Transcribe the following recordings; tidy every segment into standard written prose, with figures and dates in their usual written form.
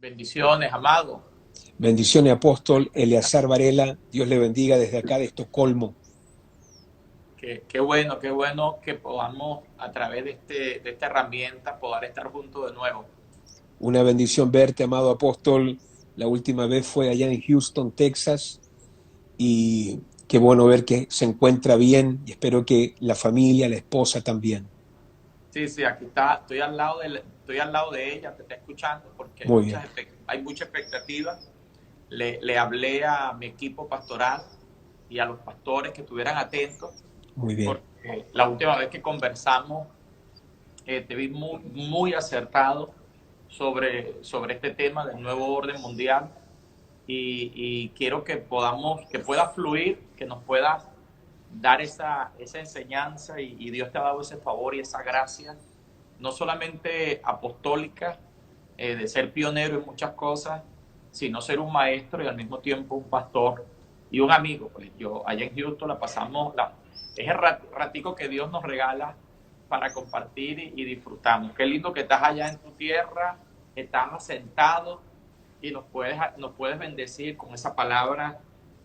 Bendiciones, amado. Bendiciones, apóstol Eleazar Varela. Dios le bendiga desde acá de Estocolmo. Qué bueno que podamos a través de esta herramienta poder estar juntos de nuevo. Una bendición verte, amado apóstol. La última vez fue allá en Houston, Texas, y qué bueno ver que se encuentra bien y espero que la familia, la esposa también. Sí, sí, aquí está, estoy al lado de ella, te está escuchando porque Muy bien, hay mucha expectativa. Le hablé a mi equipo pastoral y a los pastores que estuvieran atentos, muy bien. porque la última vez que conversamos te vi muy acertado sobre este tema del nuevo orden mundial y quiero que pueda fluir, que nos puedas dar esa enseñanza y Dios te ha dado ese favor y esa gracia, no solamente apostólica, de ser pionero en muchas cosas, sino ser un maestro y al mismo tiempo un pastor y un amigo. Pues yo allá en Houston es el ratico que Dios nos regala para compartir y disfrutamos. Qué lindo que estás allá en tu tierra, estás asentado y nos puedes bendecir con esa palabra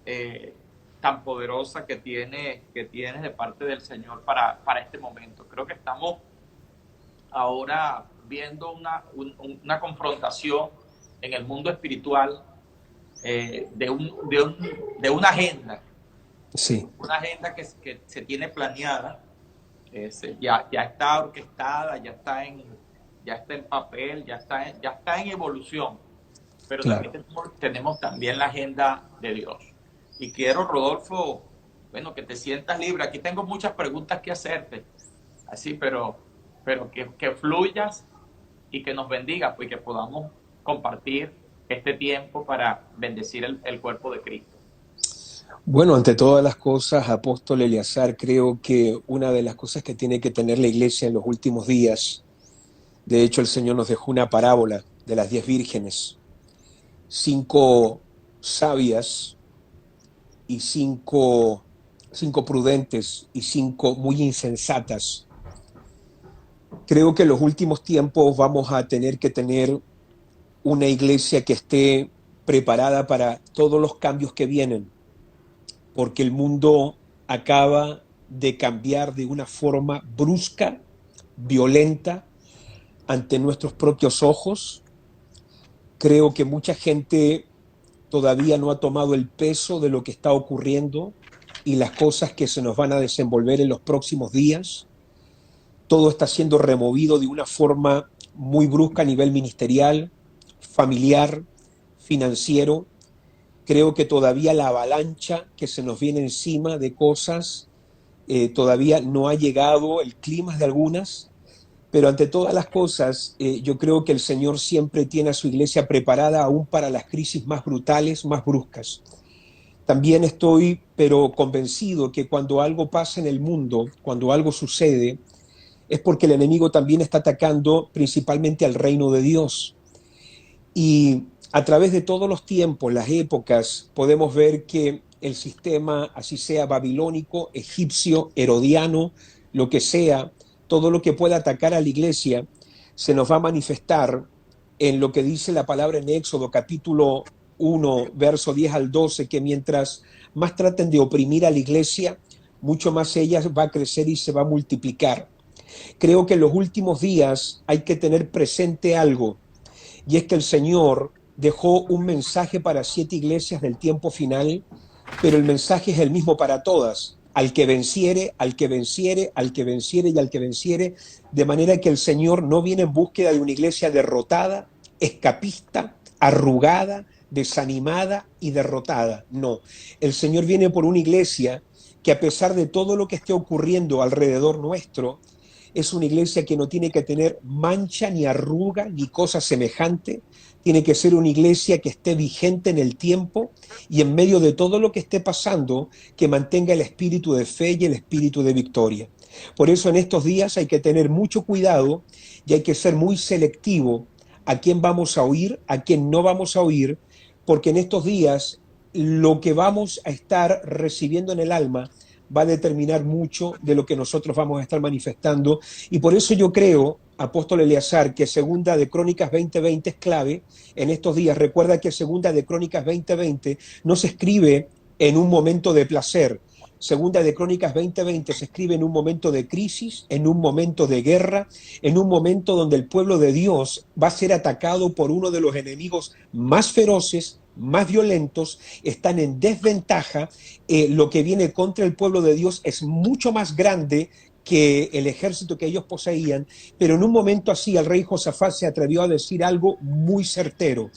eh, tan poderosa que tienes de parte del Señor para este momento. Creo que estamos ahora viendo una confrontación en el mundo espiritual de Sí, una agenda que se tiene planeada, ya está orquestada, ya está en papel, ya está en evolución, pero también claro. tenemos también la agenda de Dios. Y quiero, Rodolfo, bueno, que te sientas libre. Aquí tengo muchas preguntas que hacerte, así, pero que fluyas y que nos bendiga, pues que podamos compartir este tiempo para bendecir el cuerpo de Cristo. Bueno, ante todas las cosas, apóstol Eleazar, creo que una de las cosas que tiene que tener la iglesia en los últimos días, de hecho el Señor nos dejó una parábola de las 10 vírgenes, 5 sabias y cinco prudentes y 5 muy insensatas. Creo que en los últimos tiempos vamos a tener que tener una iglesia que esté preparada para todos los cambios que vienen, porque el mundo acaba de cambiar de una forma brusca, violenta, ante nuestros propios ojos. Creo que mucha gente todavía no ha tomado el peso de lo que está ocurriendo y las cosas que se nos van a desenvolver en los próximos días. Todo está siendo removido de una forma muy brusca a nivel ministerial, familiar, financiero. Creo que todavía la avalancha que se nos viene encima de cosas todavía no ha llegado el clima de algunas, pero ante todas las cosas, yo creo que el Señor siempre tiene a su iglesia preparada aún para las crisis más brutales, más bruscas. También estoy, pero convencido que cuando algo pasa en el mundo, cuando algo sucede, es porque el enemigo también está atacando principalmente al reino de Dios. Y a través de todos los tiempos, las épocas, podemos ver que el sistema, así sea babilónico, egipcio, herodiano, lo que sea, todo lo que pueda atacar a la iglesia, se nos va a manifestar en lo que dice la palabra en Éxodo capítulo 1, verso 10 al 12, que mientras más traten de oprimir a la iglesia, mucho más ella va a crecer y se va a multiplicar. Creo que en los últimos días hay que tener presente algo, y es que el Señor dejó un mensaje para 7 iglesias del tiempo final, pero el mensaje es el mismo para todas: al que venciere, al que venciere, al que venciere y al que venciere, de manera que el Señor no viene en búsqueda de una iglesia derrotada, escapista, arrugada, desanimada y derrotada. No, el Señor viene por una iglesia que, a pesar de todo lo que esté ocurriendo alrededor nuestro, es una iglesia que no tiene que tener mancha ni arruga ni cosa semejante. Tiene que ser una iglesia que esté vigente en el tiempo y en medio de todo lo que esté pasando, que mantenga el espíritu de fe y el espíritu de victoria. Por eso en estos días hay que tener mucho cuidado y hay que ser muy selectivo a quién vamos a oír, a quién no vamos a oír, porque en estos días lo que vamos a estar recibiendo en el alma va a determinar mucho de lo que nosotros vamos a estar manifestando. Y por eso yo creo apóstol Eleazar, que segunda de Crónicas 20:20 es clave en estos días. Recuerda que segunda de Crónicas 20:20 no se escribe en un momento de placer. Segunda de Crónicas 20:20 se escribe en un momento de crisis, en un momento de guerra, en un momento donde el pueblo de Dios va a ser atacado por uno de los enemigos más feroces, más violentos, están en desventaja. Lo que viene contra el pueblo de Dios es mucho más grande que el ejército que ellos poseían, pero en un momento así el rey Josafat se atrevió a decir algo muy certero.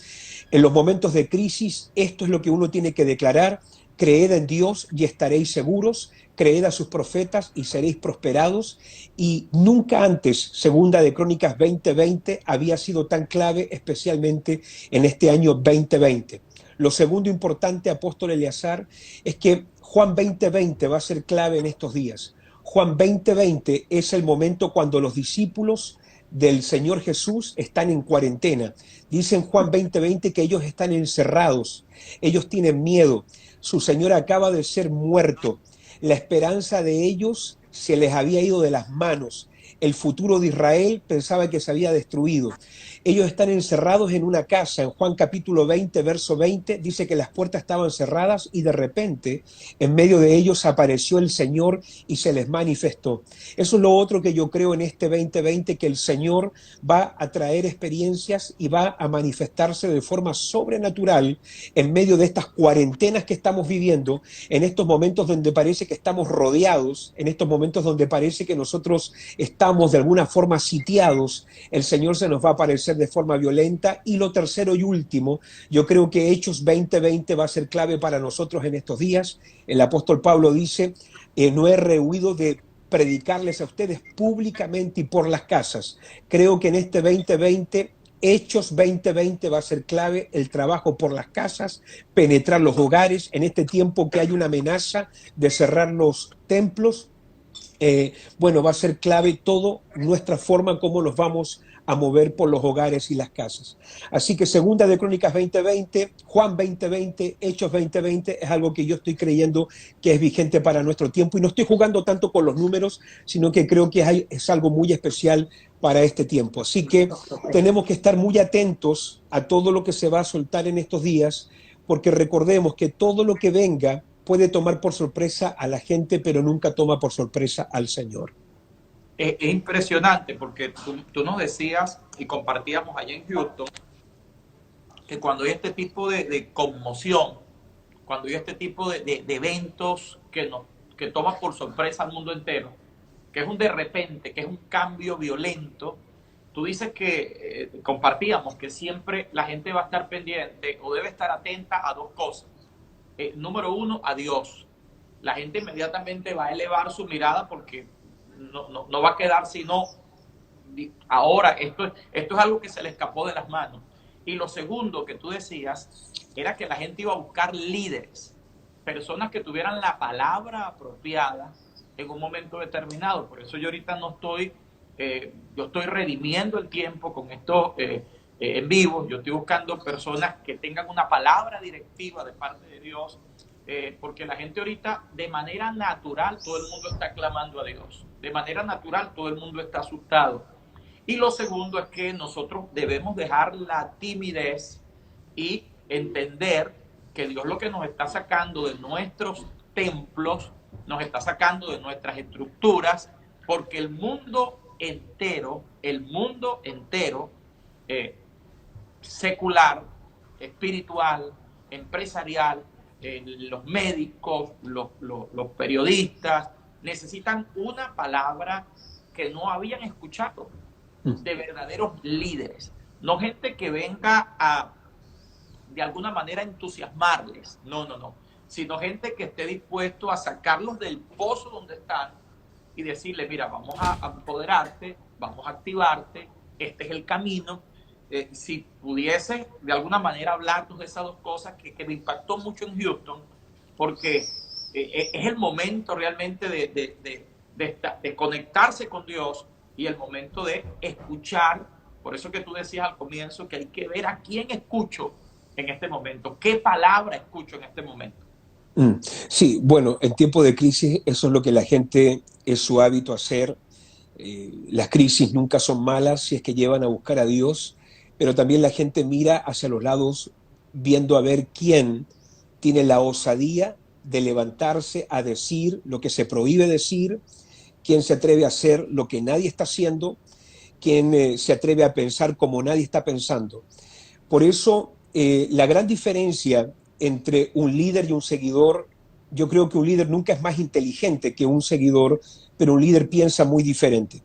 En los momentos de crisis, esto es lo que uno tiene que declarar: creed en Dios y estaréis seguros, creed a sus profetas y seréis prosperados. Y nunca antes, segunda de Crónicas 20:20, había sido tan clave, especialmente en este año 2020. Lo segundo importante, apóstol Eleazar, es que Juan 20:20 va a ser clave en estos días. Juan 20:20 es el momento cuando los discípulos del Señor Jesús están en cuarentena. Dicen Juan 20:20 que ellos están encerrados, ellos tienen miedo, su Señor acaba de ser muerto, la esperanza de ellos se les había ido de las manos, el futuro de Israel pensaba que se había destruido. Ellos están encerrados en una casa. En Juan capítulo 20, verso 20, dice que las puertas estaban cerradas y de repente en medio de ellos apareció el Señor y se les manifestó. Eso es lo otro que yo creo en este 2020, que el Señor va a traer experiencias y va a manifestarse de forma sobrenatural en medio de estas cuarentenas que estamos viviendo, en estos momentos donde parece que estamos rodeados, en estos momentos donde parece que nosotros estamos de alguna forma sitiados. El Señor se nos va a aparecer de forma violenta. Y lo tercero y último, yo creo que Hechos 20:20 va a ser clave para nosotros en estos días. El apóstol Pablo dice, no he rehuido de predicarles a ustedes públicamente y por las casas. Creo que en este 2020, Hechos 20:20 va a ser clave, el trabajo por las casas, penetrar los hogares, en este tiempo que hay una amenaza de cerrar los templos. Bueno, va a ser clave todo nuestra forma como nos vamos a mover por los hogares y las casas. Así que segunda de Crónicas 20:20, Juan 20:20, Hechos 20:20 es algo que yo estoy creyendo que es vigente para nuestro tiempo, y no estoy jugando tanto con los números, sino que creo que es algo muy especial para este tiempo. Así que tenemos que estar muy atentos a todo lo que se va a soltar en estos días, porque recordemos que todo lo que venga puede tomar por sorpresa a la gente, pero nunca toma por sorpresa al Señor. Es impresionante porque tú nos decías y compartíamos allá en Houston que cuando hay este tipo de conmoción, cuando hay este tipo de eventos que toman por sorpresa al mundo entero, que es un de repente, que es un cambio violento, tú dices que compartíamos que siempre la gente va a estar pendiente o debe estar atenta a dos cosas. Número uno, a Dios. La gente inmediatamente va a elevar su mirada porque no va a quedar sino ahora. Esto es algo que se le escapó de las manos. Y lo segundo que tú decías era que la gente iba a buscar líderes, personas que tuvieran la palabra apropiada en un momento determinado. Por eso yo ahorita no estoy, yo estoy redimiendo el tiempo con esto en vivo. Yo estoy buscando personas que tengan una palabra directiva de parte de Dios, porque la gente ahorita de manera natural todo el mundo está clamando a Dios, de manera natural todo el mundo está asustado. Y lo segundo es que nosotros debemos dejar la timidez y entender que Dios lo que nos está sacando de nuestros templos, nos está sacando de nuestras estructuras, porque el mundo entero, secular, espiritual, empresarial, los médicos, los periodistas, necesitan una palabra que no habían escuchado, de verdaderos líderes, no gente que venga a de alguna manera entusiasmarles, no, sino gente que esté dispuesto a sacarlos del pozo donde están y decirle, mira, vamos a empoderarte, vamos a activarte, este es el camino. Si pudiese de alguna manera hablarnos de esas dos cosas que me impactó mucho en Houston, porque es el momento realmente de conectarse con Dios y el momento de escuchar. Por eso que tú decías al comienzo que hay que ver a quién escucho en este momento, qué palabra escucho en este momento. Sí, bueno, en tiempo de crisis eso es lo que la gente es su hábito hacer. Las crisis nunca son malas si es que llevan a buscar a Dios, pero también la gente mira hacia los lados viendo a ver quién tiene la osadía de levantarse a decir lo que se prohíbe decir, quién se atreve a hacer lo que nadie está haciendo, quién se atreve a pensar como nadie está pensando. Por eso, la gran diferencia entre un líder y un seguidor, yo creo que un líder nunca es más inteligente que un seguidor, pero un líder piensa muy diferente.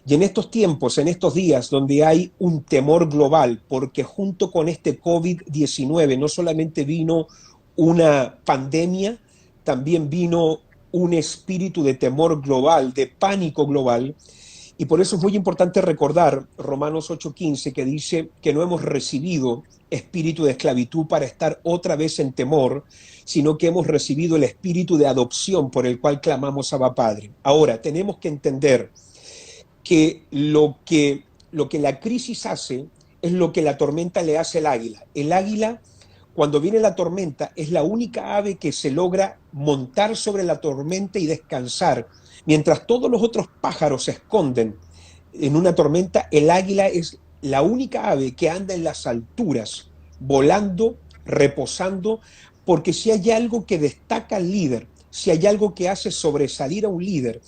Y en estos tiempos, en estos días donde hay un temor global, porque junto con este COVID-19 no solamente vino una pandemia, también vino un espíritu de temor global, de pánico global, y por eso es muy importante recordar Romanos 8:15, que dice que no hemos recibido espíritu de esclavitud para estar otra vez en temor, sino que hemos recibido el espíritu de adopción por el cual clamamos Abba Padre. Ahora, tenemos que entender que lo que la crisis hace es lo que la tormenta le hace al águila. El águila, cuando viene la tormenta, es la única ave que se logra montar sobre la tormenta y descansar. Mientras todos los otros pájaros se esconden en una tormenta, el águila es la única ave que anda en las alturas, volando, reposando, porque si hay algo que destaca al líder, si hay algo que hace sobresalir a un líder,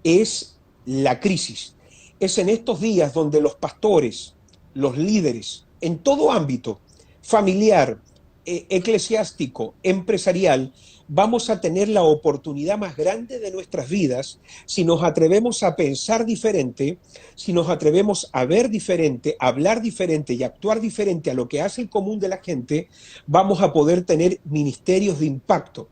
es la crisis. Es en estos días donde los pastores, los líderes, en todo ámbito, familiar, eclesiástico, empresarial, vamos a tener la oportunidad más grande de nuestras vidas si nos atrevemos a pensar diferente, si nos atrevemos a ver diferente, a hablar diferente y actuar diferente a lo que hace el común de la gente, vamos a poder tener ministerios de impacto.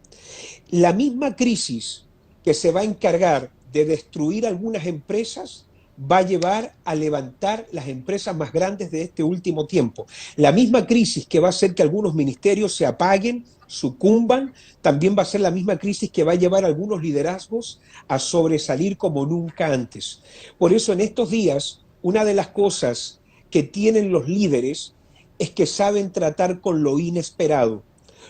La misma crisis que se va a encargar de destruir algunas empresas va a llevar a levantar las empresas más grandes de este último tiempo. La misma crisis que va a hacer que algunos ministerios se apaguen, sucumban, también va a ser la misma crisis que va a llevar a algunos liderazgos a sobresalir como nunca antes. Por eso en estos días, una de las cosas que tienen los líderes es que saben tratar con lo inesperado.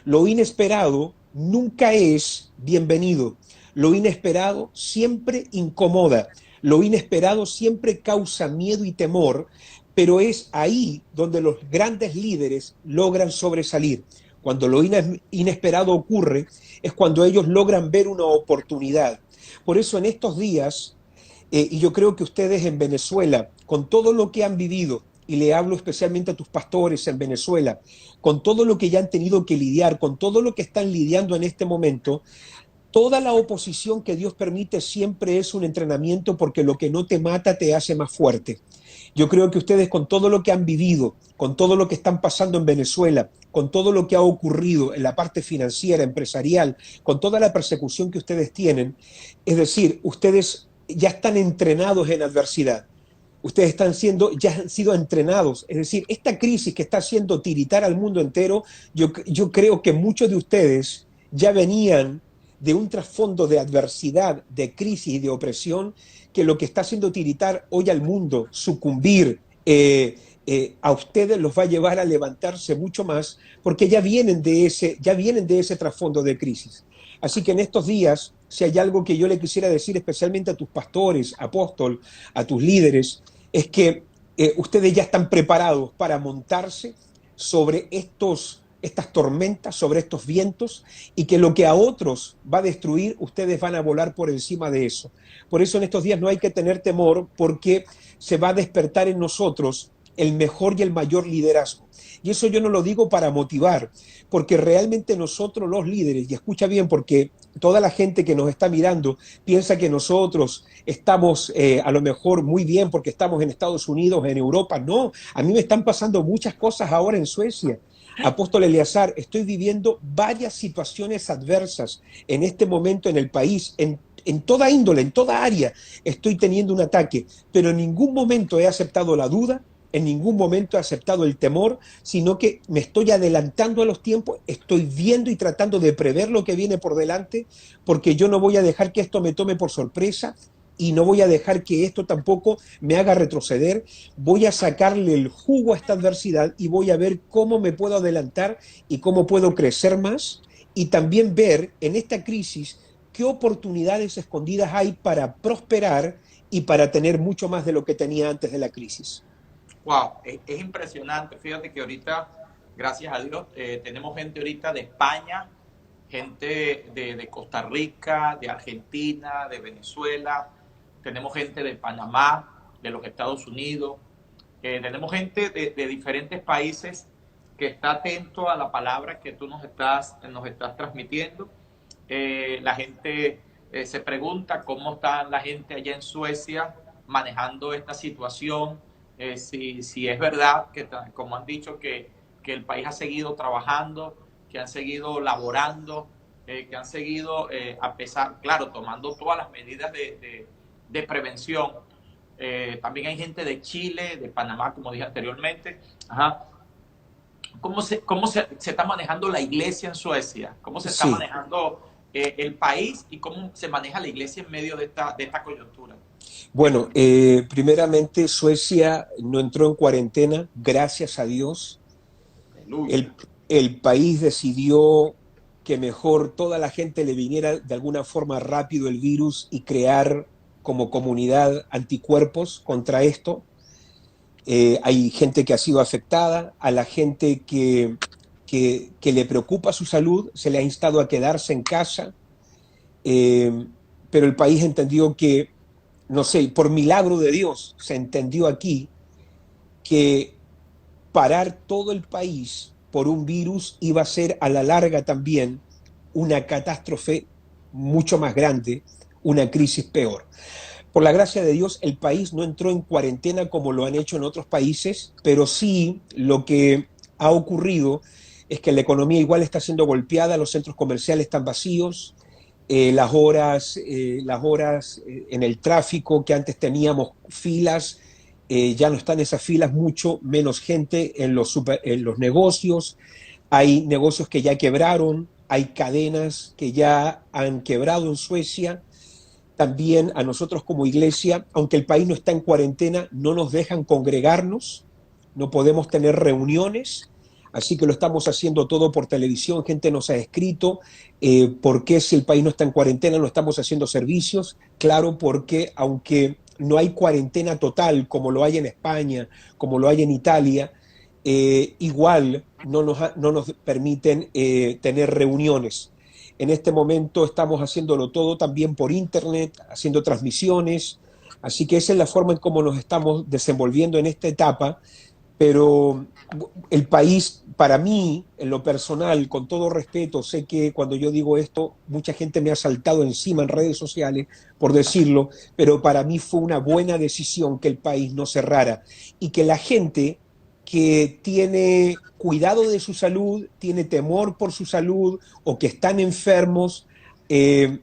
Lo inesperado nunca es bienvenido. Lo inesperado siempre incomoda. Lo inesperado siempre causa miedo y temor, pero es ahí donde los grandes líderes logran sobresalir. Cuando lo inesperado ocurre, es cuando ellos logran ver una oportunidad. Por eso en estos días, y yo creo que ustedes en Venezuela, con todo lo que han vivido, y le hablo especialmente a tus pastores en Venezuela, con todo lo que ya han tenido que lidiar, con todo lo que están lidiando en este momento, toda la oposición que Dios permite siempre es un entrenamiento, porque lo que no te mata te hace más fuerte. Yo creo que ustedes, con todo lo que han vivido, con todo lo que están pasando en Venezuela, con todo lo que ha ocurrido en la parte financiera, empresarial, con toda la persecución que ustedes tienen, es decir, ustedes ya están entrenados en adversidad. Ustedes ya han sido entrenados. Es decir, esta crisis que está haciendo tiritar al mundo entero, yo creo que muchos de ustedes ya venían de un trasfondo de adversidad, de crisis y de opresión, que lo que está haciendo tiritar hoy al mundo, sucumbir, a ustedes los va a llevar a levantarse mucho más, porque ya vienen de ese trasfondo de crisis. Así que en estos días, si hay algo que yo le quisiera decir especialmente a tus pastores, apóstol, a tus líderes, es que ustedes ya están preparados para montarse sobre estas tormentas, sobre estos vientos, y que lo que a otros va a destruir, ustedes van a volar por encima de eso. Por eso en estos días no hay que tener temor, porque se va a despertar en nosotros el mejor y el mayor liderazgo. Y eso yo no lo digo para motivar, porque realmente nosotros los líderes, y escucha bien, porque toda la gente que nos está mirando piensa que nosotros estamos a lo mejor muy bien porque estamos en Estados Unidos, en Europa. No, a mí me están pasando muchas cosas ahora en Suecia. Apóstol Eleazar, estoy viviendo varias situaciones adversas en este momento en el país, en toda índole, en toda área estoy teniendo un ataque, pero en ningún momento he aceptado la duda, en ningún momento he aceptado el temor, sino que me estoy adelantando a los tiempos, estoy viendo y tratando de prever lo que viene por delante, porque yo no voy a dejar que esto me tome por sorpresa, y no voy a dejar que esto tampoco me haga retroceder. Voy a sacarle el jugo a esta adversidad y voy a ver cómo me puedo adelantar y cómo puedo crecer más, y también ver en esta crisis qué oportunidades escondidas hay para prosperar y para tener mucho más de lo que tenía antes de la crisis. Wow, es impresionante. Fíjate que ahorita, gracias a Dios, tenemos gente ahorita de España, gente de Costa Rica, de Argentina, de Venezuela, tenemos gente de Panamá, de los Estados Unidos, tenemos gente de diferentes países que está atento a la palabra que tú nos estás transmitiendo. La gente se pregunta cómo está la gente allá en Suecia manejando esta situación, si es verdad que, como han dicho, que el país ha seguido trabajando, que han seguido laborando, que han seguido, a pesar, claro, tomando todas las medidas de prevención. También hay gente de Chile, de Panamá, como dije anteriormente. Ajá. ¿Cómo se está manejando la iglesia en Suecia? ¿Cómo se está Sí, manejando el país y cómo se maneja la iglesia en medio de esta coyuntura? bueno, primeramente Suecia no entró en cuarentena, gracias a Dios. Aleluya. El país decidió que mejor toda la gente le viniera de alguna forma rápido el virus y crear como comunidad anticuerpos contra esto. Hay gente que ha sido afectada, a la gente que le preocupa su salud, se le ha instado a quedarse en casa, eh, pero el país entendió que, no sé, por milagro de Dios, se entendió aquí que parar todo el país por un virus iba a ser a la larga también una catástrofe mucho más grande, una crisis peor. Por la gracia de Dios, el país no entró en cuarentena como lo han hecho en otros países, pero sí lo que ha ocurrido es que la economía igual está siendo golpeada, los centros comerciales están vacíos, las horas en el tráfico que antes teníamos filas, ya no están esas filas, mucho menos gente en los negocios, hay negocios que ya quebraron, hay cadenas que ya han quebrado en Suecia. También a nosotros como iglesia, aunque el país no está en cuarentena, no nos dejan congregarnos, no podemos tener reuniones, así que lo estamos haciendo todo por televisión. Gente nos ha escrito por qué si el país no está en cuarentena no estamos haciendo servicios. Claro, porque aunque no hay cuarentena total como lo hay en España, como lo hay en Italia, igual no nos permiten tener reuniones. En este momento estamos haciéndolo todo también por internet, haciendo transmisiones, así que esa es la forma en cómo nos estamos desenvolviendo en esta etapa, pero el país, para mí, en lo personal, con todo respeto, sé que cuando yo digo esto, mucha gente me ha saltado encima en redes sociales por decirlo, pero para mí fue una buena decisión que el país no cerrara y que la gente que tiene cuidado de su salud, tiene temor por su salud o que están enfermos, eh,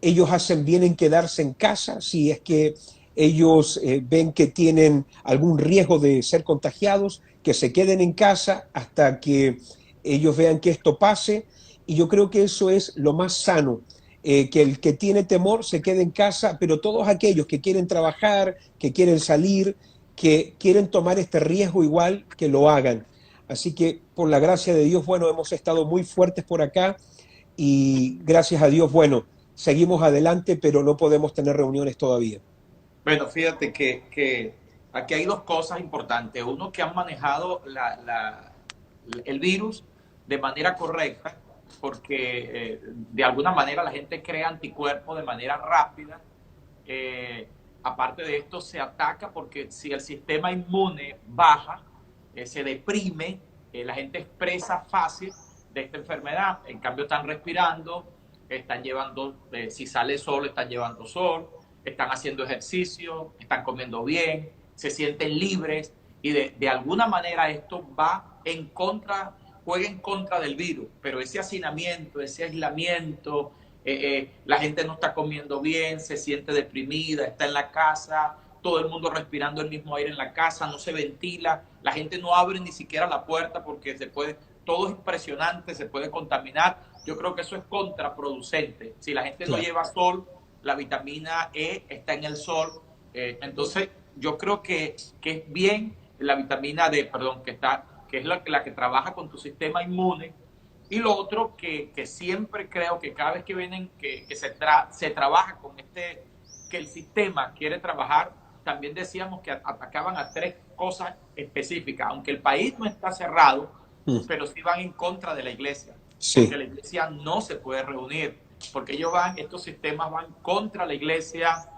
ellos hacen bien en quedarse en casa si es que ellos ven que tienen algún riesgo de ser contagiados, que se queden en casa hasta que ellos vean que esto pase. Y yo creo que eso es lo más sano, que el que tiene temor se quede en casa, pero todos aquellos que quieren trabajar, que quieren salir, que quieren tomar este riesgo igual, que lo hagan. Así que por la gracia de Dios, bueno, hemos estado muy fuertes por acá y gracias a Dios, bueno, seguimos adelante, pero no podemos tener reuniones todavía. Bueno, fíjate que aquí hay dos cosas importantes. Uno, que han manejado el virus de manera correcta, porque de alguna manera la gente crea anticuerpos de manera rápida. Eh, Aparte de esto, se ataca porque si el sistema inmune baja, se deprime, la gente expresa fácil de esta enfermedad. En cambio, están respirando, están llevando, si sale sol, están llevando sol, están haciendo ejercicio, están comiendo bien, se sienten libres y de alguna manera esto va en contra, juega en contra del virus, pero ese hacinamiento, ese aislamiento, la gente no está comiendo bien, se siente deprimida, está en la casa, todo el mundo respirando el mismo aire en la casa, no se ventila, la gente no abre ni siquiera la puerta porque todo es impresionante, se puede contaminar. Yo creo que eso es contraproducente. Si la gente no Claro. lleva sol, la vitamina E está en el sol, entonces yo creo que es bien la vitamina D, perdón, que es la que trabaja con tu sistema inmune. Y lo otro que siempre creo que cada vez que vienen, que se trabaja con que el sistema quiere trabajar, también decíamos que atacaban a tres cosas específicas, aunque el país no está cerrado, pero sí van en contra de la iglesia, Sí. porque la iglesia no se puede reunir, porque estos sistemas van contra la iglesia,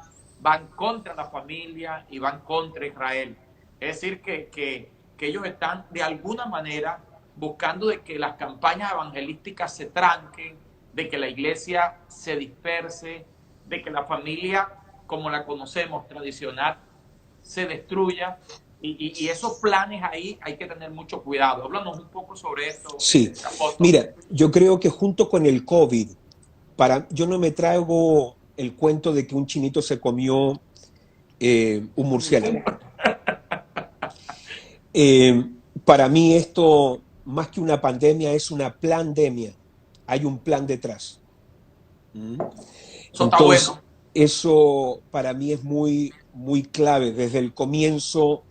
van contra la familia y van contra Israel. Es decir, que ellos están de alguna manera buscando de que las campañas evangelísticas se tranquen, de que la iglesia se disperse, de que la familia, como la conocemos tradicional, se destruya. Y esos planes ahí hay que tener mucho cuidado. Háblanos un poco sobre esto. Sí, mira, yo creo que junto con el COVID, yo no me traigo el cuento de que un chinito se comió un murciélago. Para mí esto, más que una pandemia, es una plandemia. Hay un plan detrás. Eso está bueno. Eso para mí es muy, muy clave. Desde el comienzo,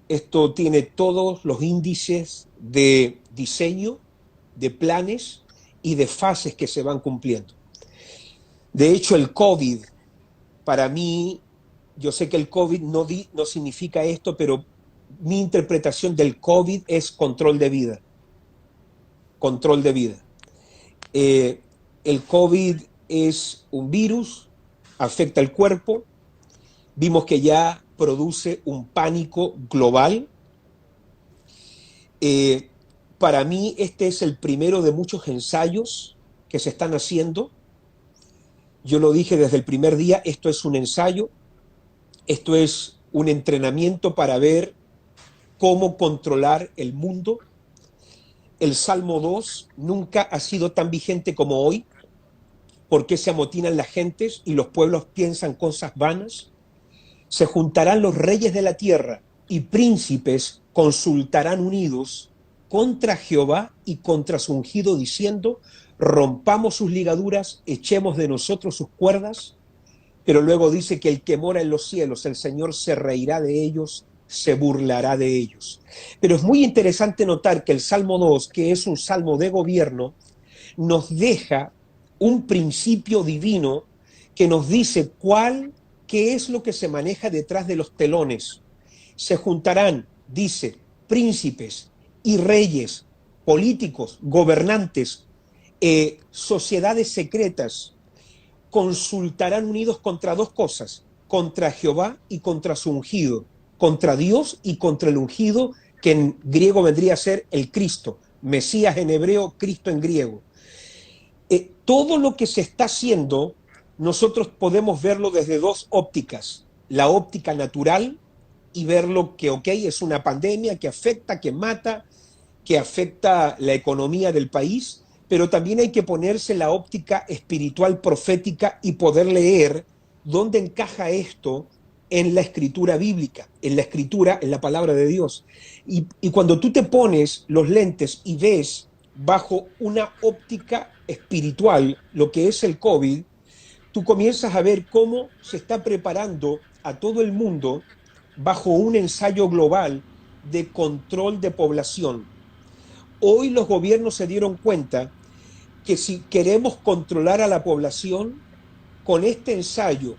esto tiene todos los índices de diseño, de planes y de fases que se van cumpliendo. De hecho, el COVID, para mí, yo sé que el COVID no significa esto, pero mi interpretación del COVID es control de vida. Control de vida. El COVID es un virus, afecta el cuerpo. Vimos que ya produce un pánico global. Para mí, este es el primero de muchos ensayos que se están haciendo. Yo lo dije desde el primer día, esto es un ensayo, esto es un entrenamiento para ver cómo controlar el mundo. El Salmo 2 nunca ha sido tan vigente como hoy. ¿Por qué se amotinan las gentes y los pueblos piensan cosas vanas? Se juntarán los reyes de la tierra y príncipes consultarán unidos contra Jehová y contra su ungido, diciendo: rompamos sus ligaduras, echemos de nosotros sus cuerdas. Pero luego dice que el que mora en los cielos, el Señor se reirá de ellos, se burlará de ellos. Pero es muy interesante notar que el Salmo 2, que es un salmo de gobierno, nos deja un principio divino que nos dice qué es lo que se maneja detrás de los telones. Se juntarán, dice, príncipes y reyes, políticos, gobernantes, sociedades secretas, consultarán unidos contra dos cosas: contra Jehová y contra su ungido, contra Dios y contra el ungido, que en griego vendría a ser el Cristo, Mesías en hebreo, Cristo en griego. Todo lo que se está haciendo, nosotros podemos verlo desde dos ópticas: la óptica natural, y verlo que, es una pandemia que afecta, que mata, que afecta la economía del país, pero también hay que ponerse la óptica espiritual profética y poder leer dónde encaja esto en la escritura bíblica, en la escritura, en la palabra de Dios. Y cuando tú te pones los lentes y ves bajo una óptica espiritual lo que es el COVID, tú comienzas a ver cómo se está preparando a todo el mundo bajo un ensayo global de control de población. Hoy los gobiernos se dieron cuenta que si queremos controlar a la población, con este ensayo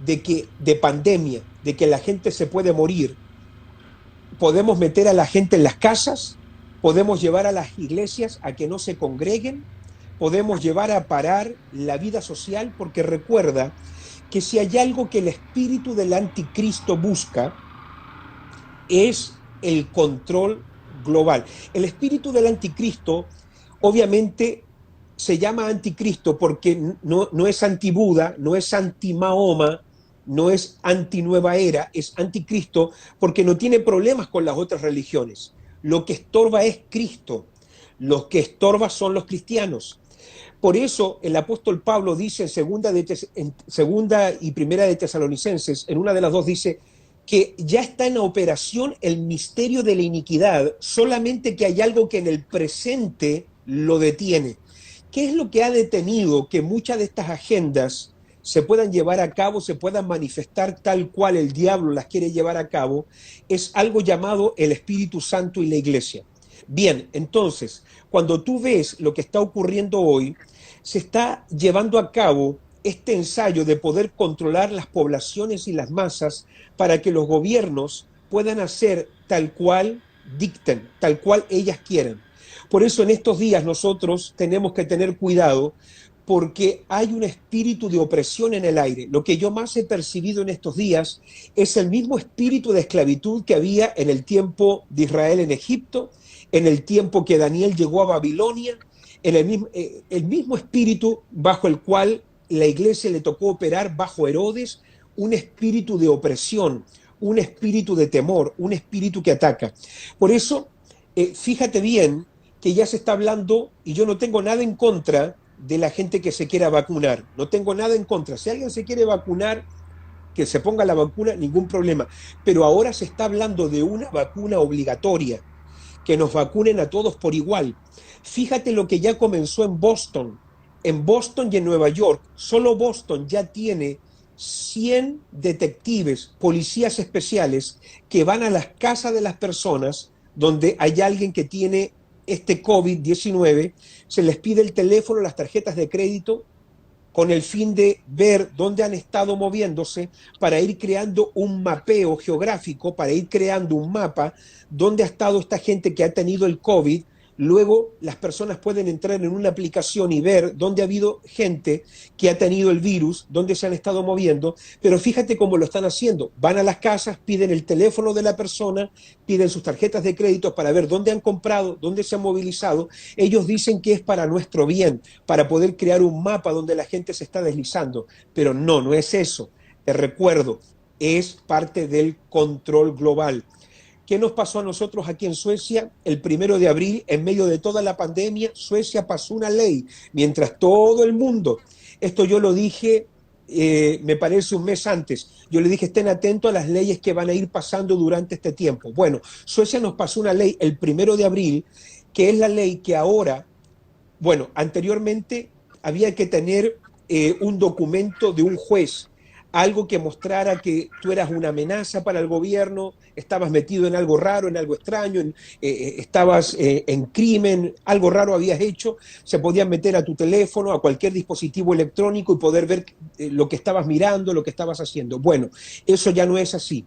de pandemia, de que la gente se puede morir, podemos meter a la gente en las casas, podemos llevar a las iglesias a que no se congreguen, podemos llevar a parar la vida social, porque recuerda que si hay algo que el espíritu del anticristo busca, es el control global. El espíritu del anticristo, obviamente, se llama anticristo porque no es anti-Buda, no es anti-Mahoma, no es anti-nueva era, es anticristo porque no tiene problemas con las otras religiones. Lo que estorba es Cristo, los que estorba son los cristianos. Por eso el apóstol Pablo dice en segunda y primera de Tesalonicenses, en una de las dos dice que ya está en operación el misterio de la iniquidad, solamente que hay algo que en el presente lo detiene. ¿Qué es lo que ha detenido que muchas de estas agendas se puedan llevar a cabo, se puedan manifestar tal cual el diablo las quiere llevar a cabo? Es algo llamado el Espíritu Santo y la Iglesia. Bien, entonces, cuando tú ves lo que está ocurriendo hoy, se está llevando a cabo este ensayo de poder controlar las poblaciones y las masas para que los gobiernos puedan hacer tal cual dicten, tal cual ellas quieran. Por eso en estos días nosotros tenemos que tener cuidado porque hay un espíritu de opresión en el aire. Lo que yo más he percibido en estos días es el mismo espíritu de esclavitud que había en el tiempo de Israel en Egipto, en el tiempo que Daniel llegó a Babilonia, en el mismo espíritu bajo el cual la iglesia le tocó operar bajo Herodes, un espíritu de opresión, un espíritu de temor, un espíritu que ataca. Por eso, fíjate bien que ya se está hablando, y yo no tengo nada en contra de la gente que se quiera vacunar, no tengo nada en contra. Si alguien se quiere vacunar, que se ponga la vacuna, ningún problema. Pero ahora se está hablando de una vacuna obligatoria, que nos vacunen a todos por igual. Fíjate lo que ya comenzó en Boston y en Nueva York. Solo Boston ya tiene 100 detectives, policías especiales, que van a las casas de las personas donde hay alguien que tiene este COVID-19, se les pide el teléfono, las tarjetas de crédito, con el fin de ver dónde han estado moviéndose para ir creando un mapeo geográfico, para ir creando un mapa dónde ha estado esta gente que ha tenido el COVID. Luego las personas pueden entrar en una aplicación y ver dónde ha habido gente que ha tenido el virus, dónde se han estado moviendo, pero fíjate cómo lo están haciendo. Van a las casas, piden el teléfono de la persona, piden sus tarjetas de crédito para ver dónde han comprado, dónde se han movilizado. Ellos dicen que es para nuestro bien, para poder crear un mapa donde la gente se está deslizando, pero no, no es eso. Te recuerdo, es parte del control global. ¿Qué nos pasó a nosotros aquí en Suecia? El 1 de abril, en medio de toda la pandemia, Suecia pasó una ley, mientras todo el mundo, esto yo lo dije, me parece un mes antes, yo le dije, estén atentos a las leyes que van a ir pasando durante este tiempo. Bueno, Suecia nos pasó una ley el 1 de abril, que es la ley que ahora, bueno, anteriormente había que tener un documento de un juez, algo que mostrara que tú eras una amenaza para el gobierno, estabas metido en algo raro, en algo extraño, estabas en crimen, algo raro habías hecho, se podían meter a tu teléfono, a cualquier dispositivo electrónico y poder ver lo que estabas mirando, lo que estabas haciendo. Bueno, eso ya no es así.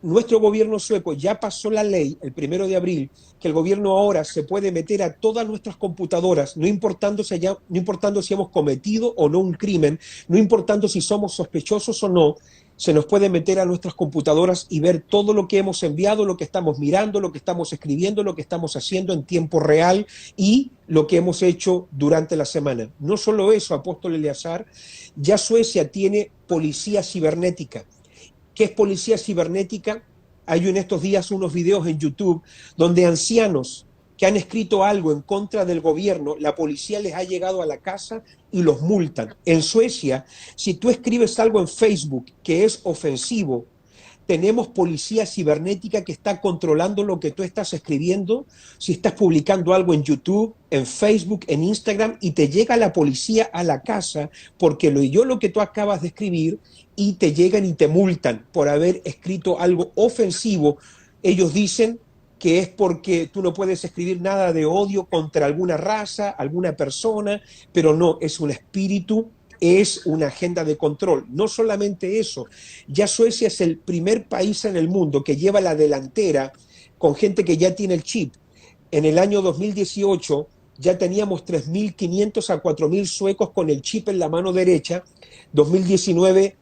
Nuestro gobierno sueco ya pasó la ley el 1 de abril, que el gobierno ahora se puede meter a todas nuestras computadoras, no importando si hemos cometido o no un crimen, no importando si somos sospechosos o no, se nos puede meter a nuestras computadoras y ver todo lo que hemos enviado, lo que estamos mirando, lo que estamos escribiendo, lo que estamos haciendo en tiempo real y lo que hemos hecho durante la semana. No solo eso, Apóstol Eleazar, ya Suecia tiene policía cibernética. ¿Qué es policía cibernética? Hay en estos días unos videos en YouTube donde ancianos que han escrito algo en contra del gobierno, la policía les ha llegado a la casa y los multan. En Suecia, si tú escribes algo en Facebook que es ofensivo, tenemos policía cibernética que está controlando lo que tú estás escribiendo, si estás publicando algo en YouTube, en Facebook, en Instagram, y te llega la policía a la casa porque leyó lo que tú acabas de escribir y te llegan y te multan por haber escrito algo ofensivo. Ellos dicen que es porque tú no puedes escribir nada de odio contra alguna raza, alguna persona, pero no, es un espíritu, es una agenda de control. No solamente eso, ya Suecia es el primer país en el mundo que lleva la delantera con gente que ya tiene el chip. En el año 2018 ya teníamos 3.500 a 4.000 suecos con el chip en la mano derecha. 2019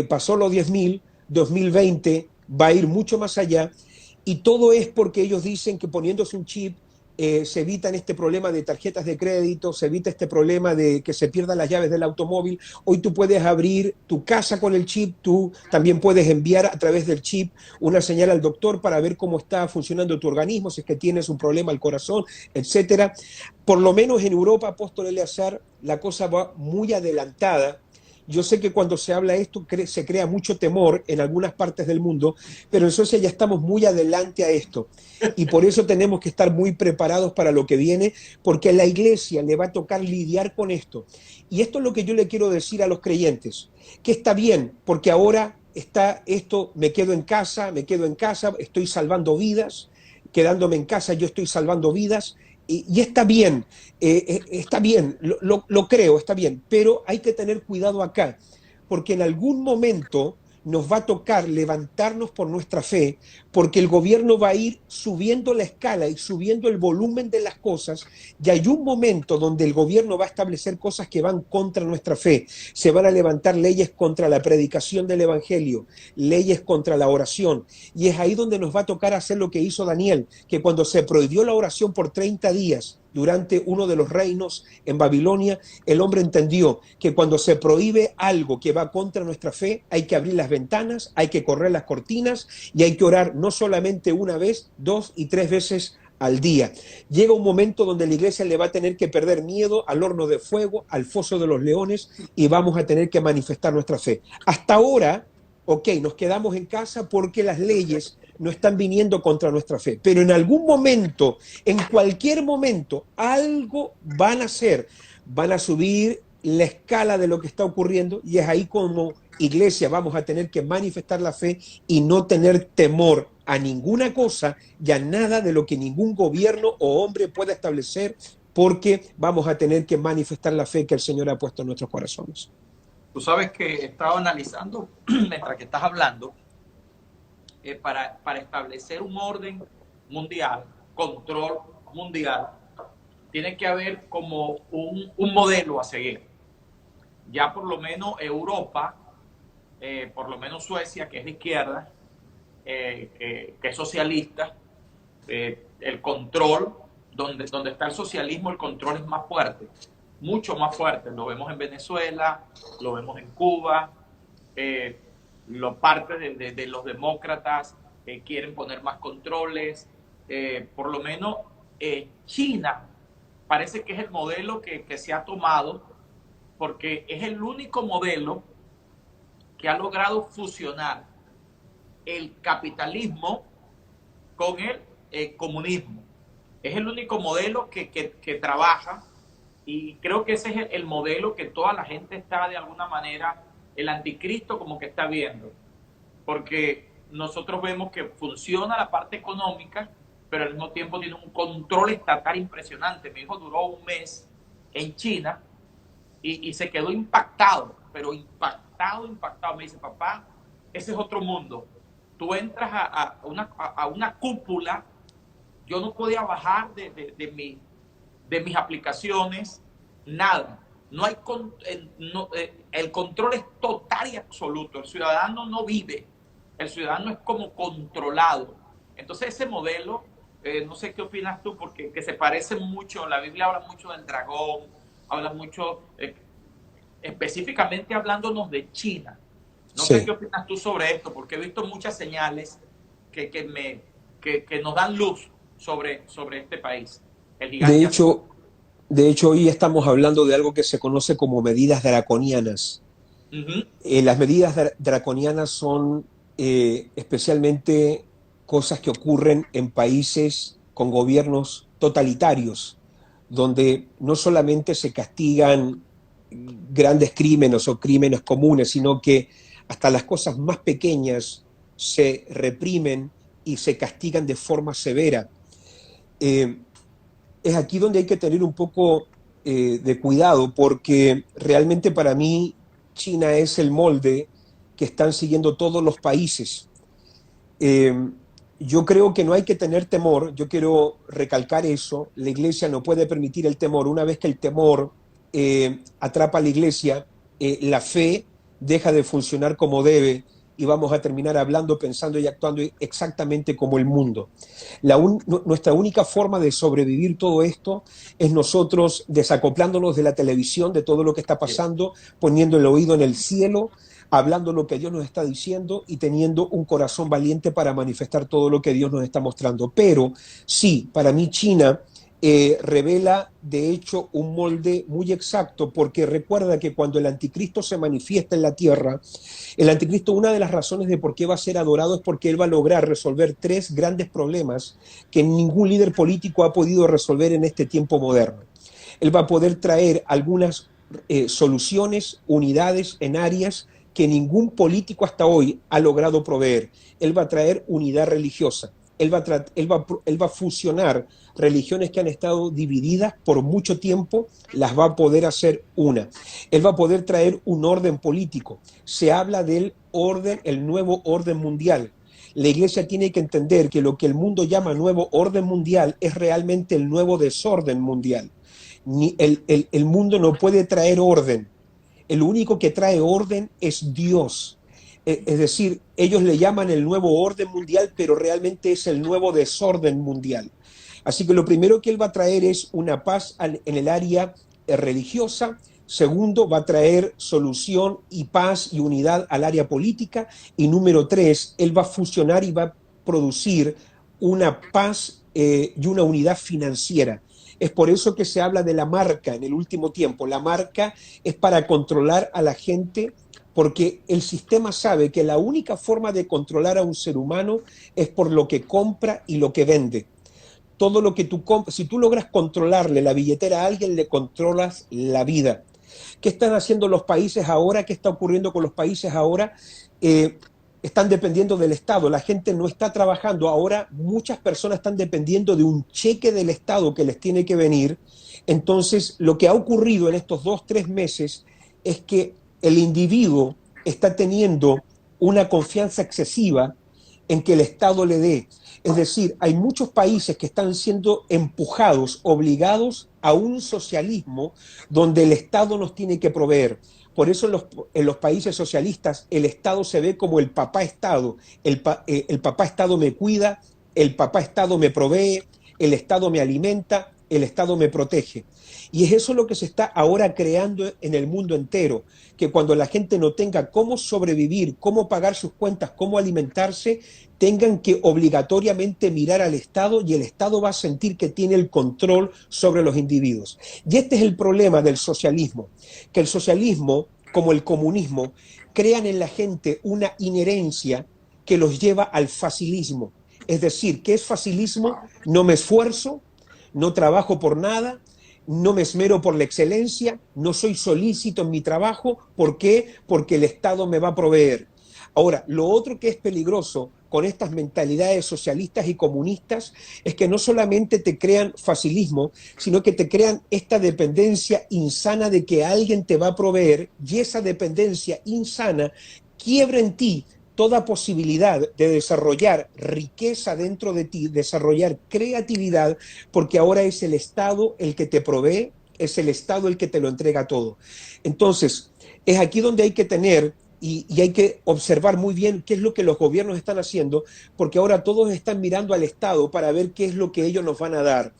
pasó los 10.000, 2020 va a ir mucho más allá. Y todo es porque ellos dicen que poniéndose un chip se evitan este problema de tarjetas de crédito, se evita este problema de que se pierdan las llaves del automóvil. Hoy tú puedes abrir tu casa con el chip, tú también puedes enviar a través del chip una señal al doctor para ver cómo está funcionando tu organismo, si es que tienes un problema al corazón, etcétera. Por lo menos en Europa, Apóstol Eleazar, la cosa va muy adelantada. Yo sé que cuando se habla esto se crea mucho temor en algunas partes del mundo, pero en Suecia ya estamos muy adelante a esto y por eso tenemos que estar muy preparados para lo que viene, porque a la iglesia le va a tocar lidiar con esto. Y esto es lo que yo le quiero decir a los creyentes, que está bien, porque ahora está esto, me quedo en casa, estoy salvando vidas, quedándome en casa yo estoy salvando vidas. y está bien, lo creo, está bien, pero hay que tener cuidado acá, porque en algún momento nos va a tocar levantarnos por nuestra fe, porque el gobierno va a ir subiendo la escala y subiendo el volumen de las cosas, y hay un momento donde el gobierno va a establecer cosas que van contra nuestra fe. Se van a levantar leyes contra la predicación del evangelio, leyes contra la oración, y es ahí donde nos va a tocar hacer lo que hizo Daniel, que cuando se prohibió la oración por 30 días, durante uno de los reinos en Babilonia, el hombre entendió que cuando se prohíbe algo que va contra nuestra fe, hay que abrir las ventanas, hay que correr las cortinas y hay que orar no solamente una vez, 2 y 3 veces al día. Llega un momento donde la iglesia le va a tener que perder miedo al horno de fuego, al foso de los leones, y vamos a tener que manifestar nuestra fe. Hasta ahora, ok, nos quedamos en casa porque las leyes no están viniendo contra nuestra fe, pero en algún momento, en cualquier momento, algo van a hacer, van a subir la escala de lo que está ocurriendo, y es ahí como iglesia vamos a tener que manifestar la fe y no tener temor a ninguna cosa y a nada de lo que ningún gobierno o hombre pueda establecer, porque vamos a tener que manifestar la fe que el Señor ha puesto en nuestros corazones. Tú sabes que he estado analizando, mientras que estás hablando, para establecer un orden mundial, control mundial, tiene que haber como un modelo a seguir. Ya por lo menos Europa, por lo menos Suecia, que es de izquierda, que es socialista, el control, donde está el socialismo, el control es más fuerte, mucho más fuerte. Lo vemos en Venezuela, lo vemos en Cuba, parte de los demócratas quieren poner más controles. Por lo menos China parece que es el modelo que se ha tomado, porque es el único modelo que ha logrado fusionar el capitalismo con el comunismo. Es el único modelo que trabaja, y creo que ese es el modelo que toda la gente está de alguna manera, el anticristo como que está viendo, porque nosotros vemos que funciona la parte económica, pero al mismo tiempo tiene un control estatal impresionante. Mi hijo duró un mes en China y se quedó impactado, pero impactado. Me dice, papá, ese es otro mundo. Tú entras a una cúpula, yo no podía bajar de mis aplicaciones, nada. No hay el control es total y absoluto. El ciudadano no vive, el ciudadano es como controlado. Entonces ese modelo, no sé qué opinas tú, porque que se parece mucho. La Biblia habla mucho del dragón, habla mucho, específicamente hablándonos de China. No sé qué opinas tú sobre esto, porque he visto muchas señales que nos dan luz sobre este país. El gigante. De hecho, hoy estamos hablando de algo que se conoce como medidas draconianas. Las medidas draconianas son especialmente cosas que ocurren en países con gobiernos totalitarios, donde no solamente se castigan grandes crímenes o crímenes comunes, sino que hasta las cosas más pequeñas se reprimen y se castigan de forma severa. Es aquí donde hay que tener un poco de cuidado, porque realmente para mí China es el molde que están siguiendo todos los países. Yo creo que no hay que tener temor, yo quiero recalcar eso. La iglesia no puede permitir el temor. Una vez que el temor atrapa a la iglesia, la fe deja de funcionar como debe, y vamos a terminar hablando, pensando y actuando exactamente como el mundo. Nuestra única forma de sobrevivir todo esto es nosotros desacoplándonos de la televisión, de todo lo que está pasando, poniendo el oído en el cielo, hablando lo que Dios nos está diciendo y teniendo un corazón valiente para manifestar todo lo que Dios nos está mostrando. Pero sí, para mí China revela de hecho un molde muy exacto, porque recuerda que cuando el anticristo se manifiesta en la tierra, el anticristo, una de las razones de por qué va a ser adorado es porque él va a lograr resolver 3 grandes problemas que ningún líder político ha podido resolver en este tiempo moderno. Él va a poder traer algunas soluciones, unidades en áreas que ningún político hasta hoy ha logrado proveer. Él va a traer unidad religiosa. él va a fusionar religiones que han estado divididas por mucho tiempo, las va a poder hacer una. Él va a poder traer un orden político. Se habla del orden, el nuevo orden mundial. La iglesia tiene que entender que lo que el mundo llama nuevo orden mundial es realmente el nuevo desorden mundial. El mundo no puede traer orden. El único que trae orden es Dios. Es decir, ellos le llaman el nuevo orden mundial, pero realmente es el nuevo desorden mundial. Así que lo primero que él va a traer es una paz en el área religiosa. Segundo, va a traer solución y paz y unidad al área política. Y número tres, él va a fusionar y va a producir una paz y una unidad financiera. Es por eso que se habla de la marca en el último tiempo. La marca es para controlar a la gente, porque el sistema sabe que la única forma de controlar a un ser humano es por lo que compra y lo que vende. Todo lo que tú compras, si tú logras controlarle la billetera a alguien, le controlas la vida. ¿Qué están haciendo los países ahora? ¿Qué está ocurriendo con los países ahora? Están dependiendo del Estado. La gente no está trabajando. Ahora muchas personas están dependiendo de un cheque del Estado que les tiene que venir. Entonces, lo que ha ocurrido en estos 2, 3 meses es que el individuo está teniendo una confianza excesiva en que el Estado le dé. Es decir, hay muchos países que están siendo empujados, obligados a un socialismo donde el Estado nos tiene que proveer. Por eso en los países socialistas el Estado se ve como el papá Estado. El papá Estado me cuida, el papá Estado me provee, el Estado me alimenta, el Estado me protege. Y es eso lo que se está ahora creando en el mundo entero, que cuando la gente no tenga cómo sobrevivir, cómo pagar sus cuentas, cómo alimentarse, tengan que obligatoriamente mirar al Estado, y el Estado va a sentir que tiene el control sobre los individuos. Y este es el problema del socialismo, que el socialismo, como el comunismo, crean en la gente una inherencia que los lleva al facilismo. Es decir, ¿qué es facilismo? No me esfuerzo, no trabajo por nada, no me esmero por la excelencia, no soy solícito en mi trabajo. ¿Por qué? Porque el Estado me va a proveer. Ahora, lo otro que es peligroso con estas mentalidades socialistas y comunistas es que no solamente te crean facilismo, sino que te crean esta dependencia insana de que alguien te va a proveer, y esa dependencia insana quiebra en ti toda posibilidad de desarrollar riqueza dentro de ti, desarrollar creatividad, porque ahora es el Estado el que te provee, es el Estado el que te lo entrega todo. Entonces, es aquí donde hay que tener y hay que observar muy bien qué es lo que los gobiernos están haciendo, porque ahora todos están mirando al Estado para ver qué es lo que ellos nos van a dar.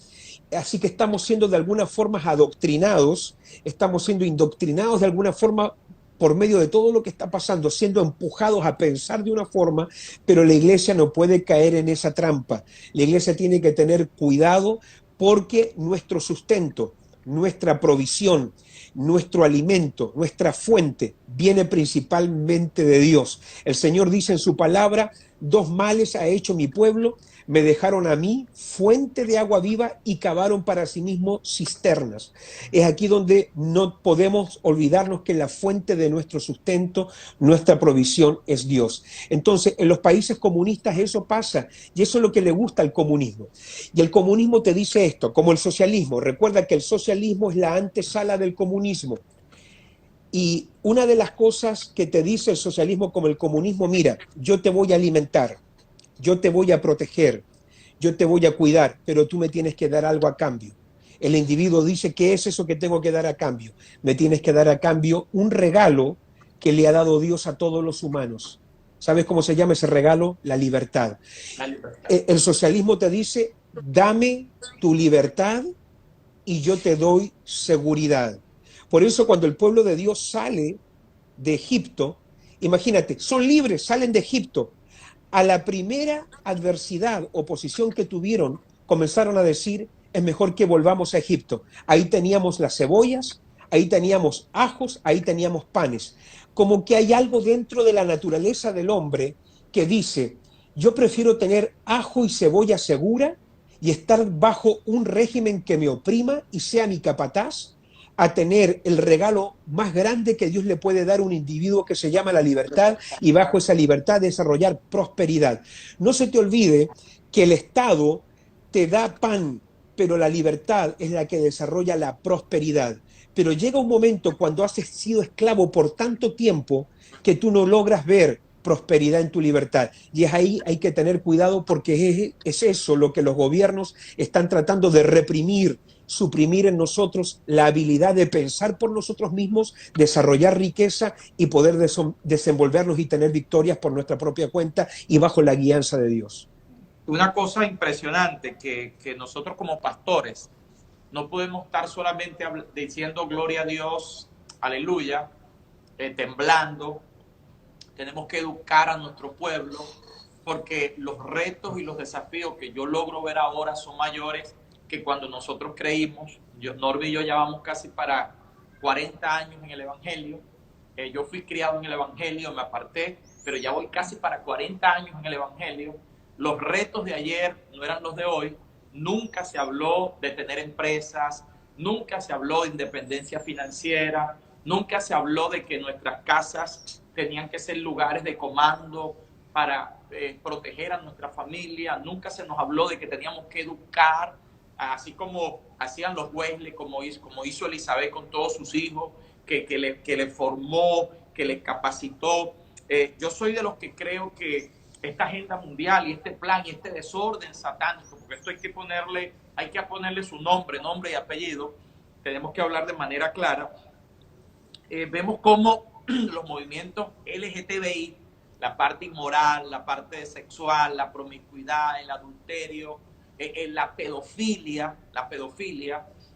Así que estamos siendo de alguna forma adoctrinados, estamos siendo indoctrinados de alguna forma por medio de todo lo que está pasando, siendo empujados a pensar de una forma, pero la iglesia no puede caer en esa trampa. La iglesia tiene que tener cuidado, porque nuestro sustento, nuestra provisión, nuestro alimento, nuestra fuente, viene principalmente de Dios. El Señor dice en su palabra: 2 males ha hecho mi pueblo, me dejaron a mí fuente de agua viva y cavaron para sí mismos cisternas. Es aquí donde no podemos olvidarnos que la fuente de nuestro sustento, nuestra provisión, es Dios. Entonces, en los países comunistas eso pasa, y eso es lo que le gusta al comunismo. Y el comunismo te dice esto, como el socialismo. Recuerda que el socialismo es la antesala del comunismo. Y una de las cosas que te dice el socialismo como el comunismo: mira, yo te voy a alimentar, yo te voy a proteger, yo te voy a cuidar, pero tú me tienes que dar algo a cambio. El individuo dice: ¿qué es eso que tengo que dar a cambio? Me tienes que dar a cambio un regalo que le ha dado Dios a todos los humanos. ¿Sabes cómo se llama ese regalo? La libertad. La libertad. El socialismo te dice: dame tu libertad y yo te doy seguridad. Por eso cuando el pueblo de Dios sale de Egipto, imagínate, son libres, salen de Egipto. A la primera adversidad, oposición que tuvieron, comenzaron a decir: es mejor que volvamos a Egipto. Ahí teníamos las cebollas, ahí teníamos ajos, ahí teníamos panes. Como que hay algo dentro de la naturaleza del hombre que dice: yo prefiero tener ajo y cebolla segura y estar bajo un régimen que me oprima y sea mi capataz, a tener el regalo más grande que Dios le puede dar a un individuo, que se llama la libertad, y bajo esa libertad desarrollar prosperidad. No se te olvide que el Estado te da pan, pero la libertad es la que desarrolla la prosperidad. Pero llega un momento cuando has sido esclavo por tanto tiempo que tú no logras ver prosperidad en tu libertad. Y es ahí hay que tener cuidado, porque es eso lo que los gobiernos están tratando de reprimir, suprimir en nosotros la habilidad de pensar por nosotros mismos, desarrollar riqueza y poder desenvolvernos y tener victorias por nuestra propia cuenta y bajo la guianza de Dios. Una cosa impresionante que nosotros como pastores no podemos estar solamente diciendo gloria a Dios, aleluya, temblando. Tenemos que educar a nuestro pueblo, porque los retos y los desafíos que yo logro ver ahora son mayores que cuando nosotros creímos. Norby y yo ya vamos casi para 40 años en el Evangelio. Yo fui criado en el Evangelio, me aparté, pero ya voy casi para 40 años en el Evangelio. Los retos de ayer no eran los de hoy. Nunca se habló de tener empresas, nunca se habló de independencia financiera, nunca se habló de que nuestras casas tenían que ser lugares de comando para proteger a nuestra familia. Nunca se nos habló de que teníamos que educar, así como hacían los Wesley, como hizo Elizabeth con todos sus hijos, que le formó, que le capacitó. Yo soy de los que creo que esta agenda mundial y este plan y este desorden satánico, porque esto hay que ponerle su nombre y apellido, tenemos que hablar de manera clara. Vemos cómo los movimientos LGTBI, la parte inmoral, la parte sexual, la promiscuidad, el adulterio, la pedofilia,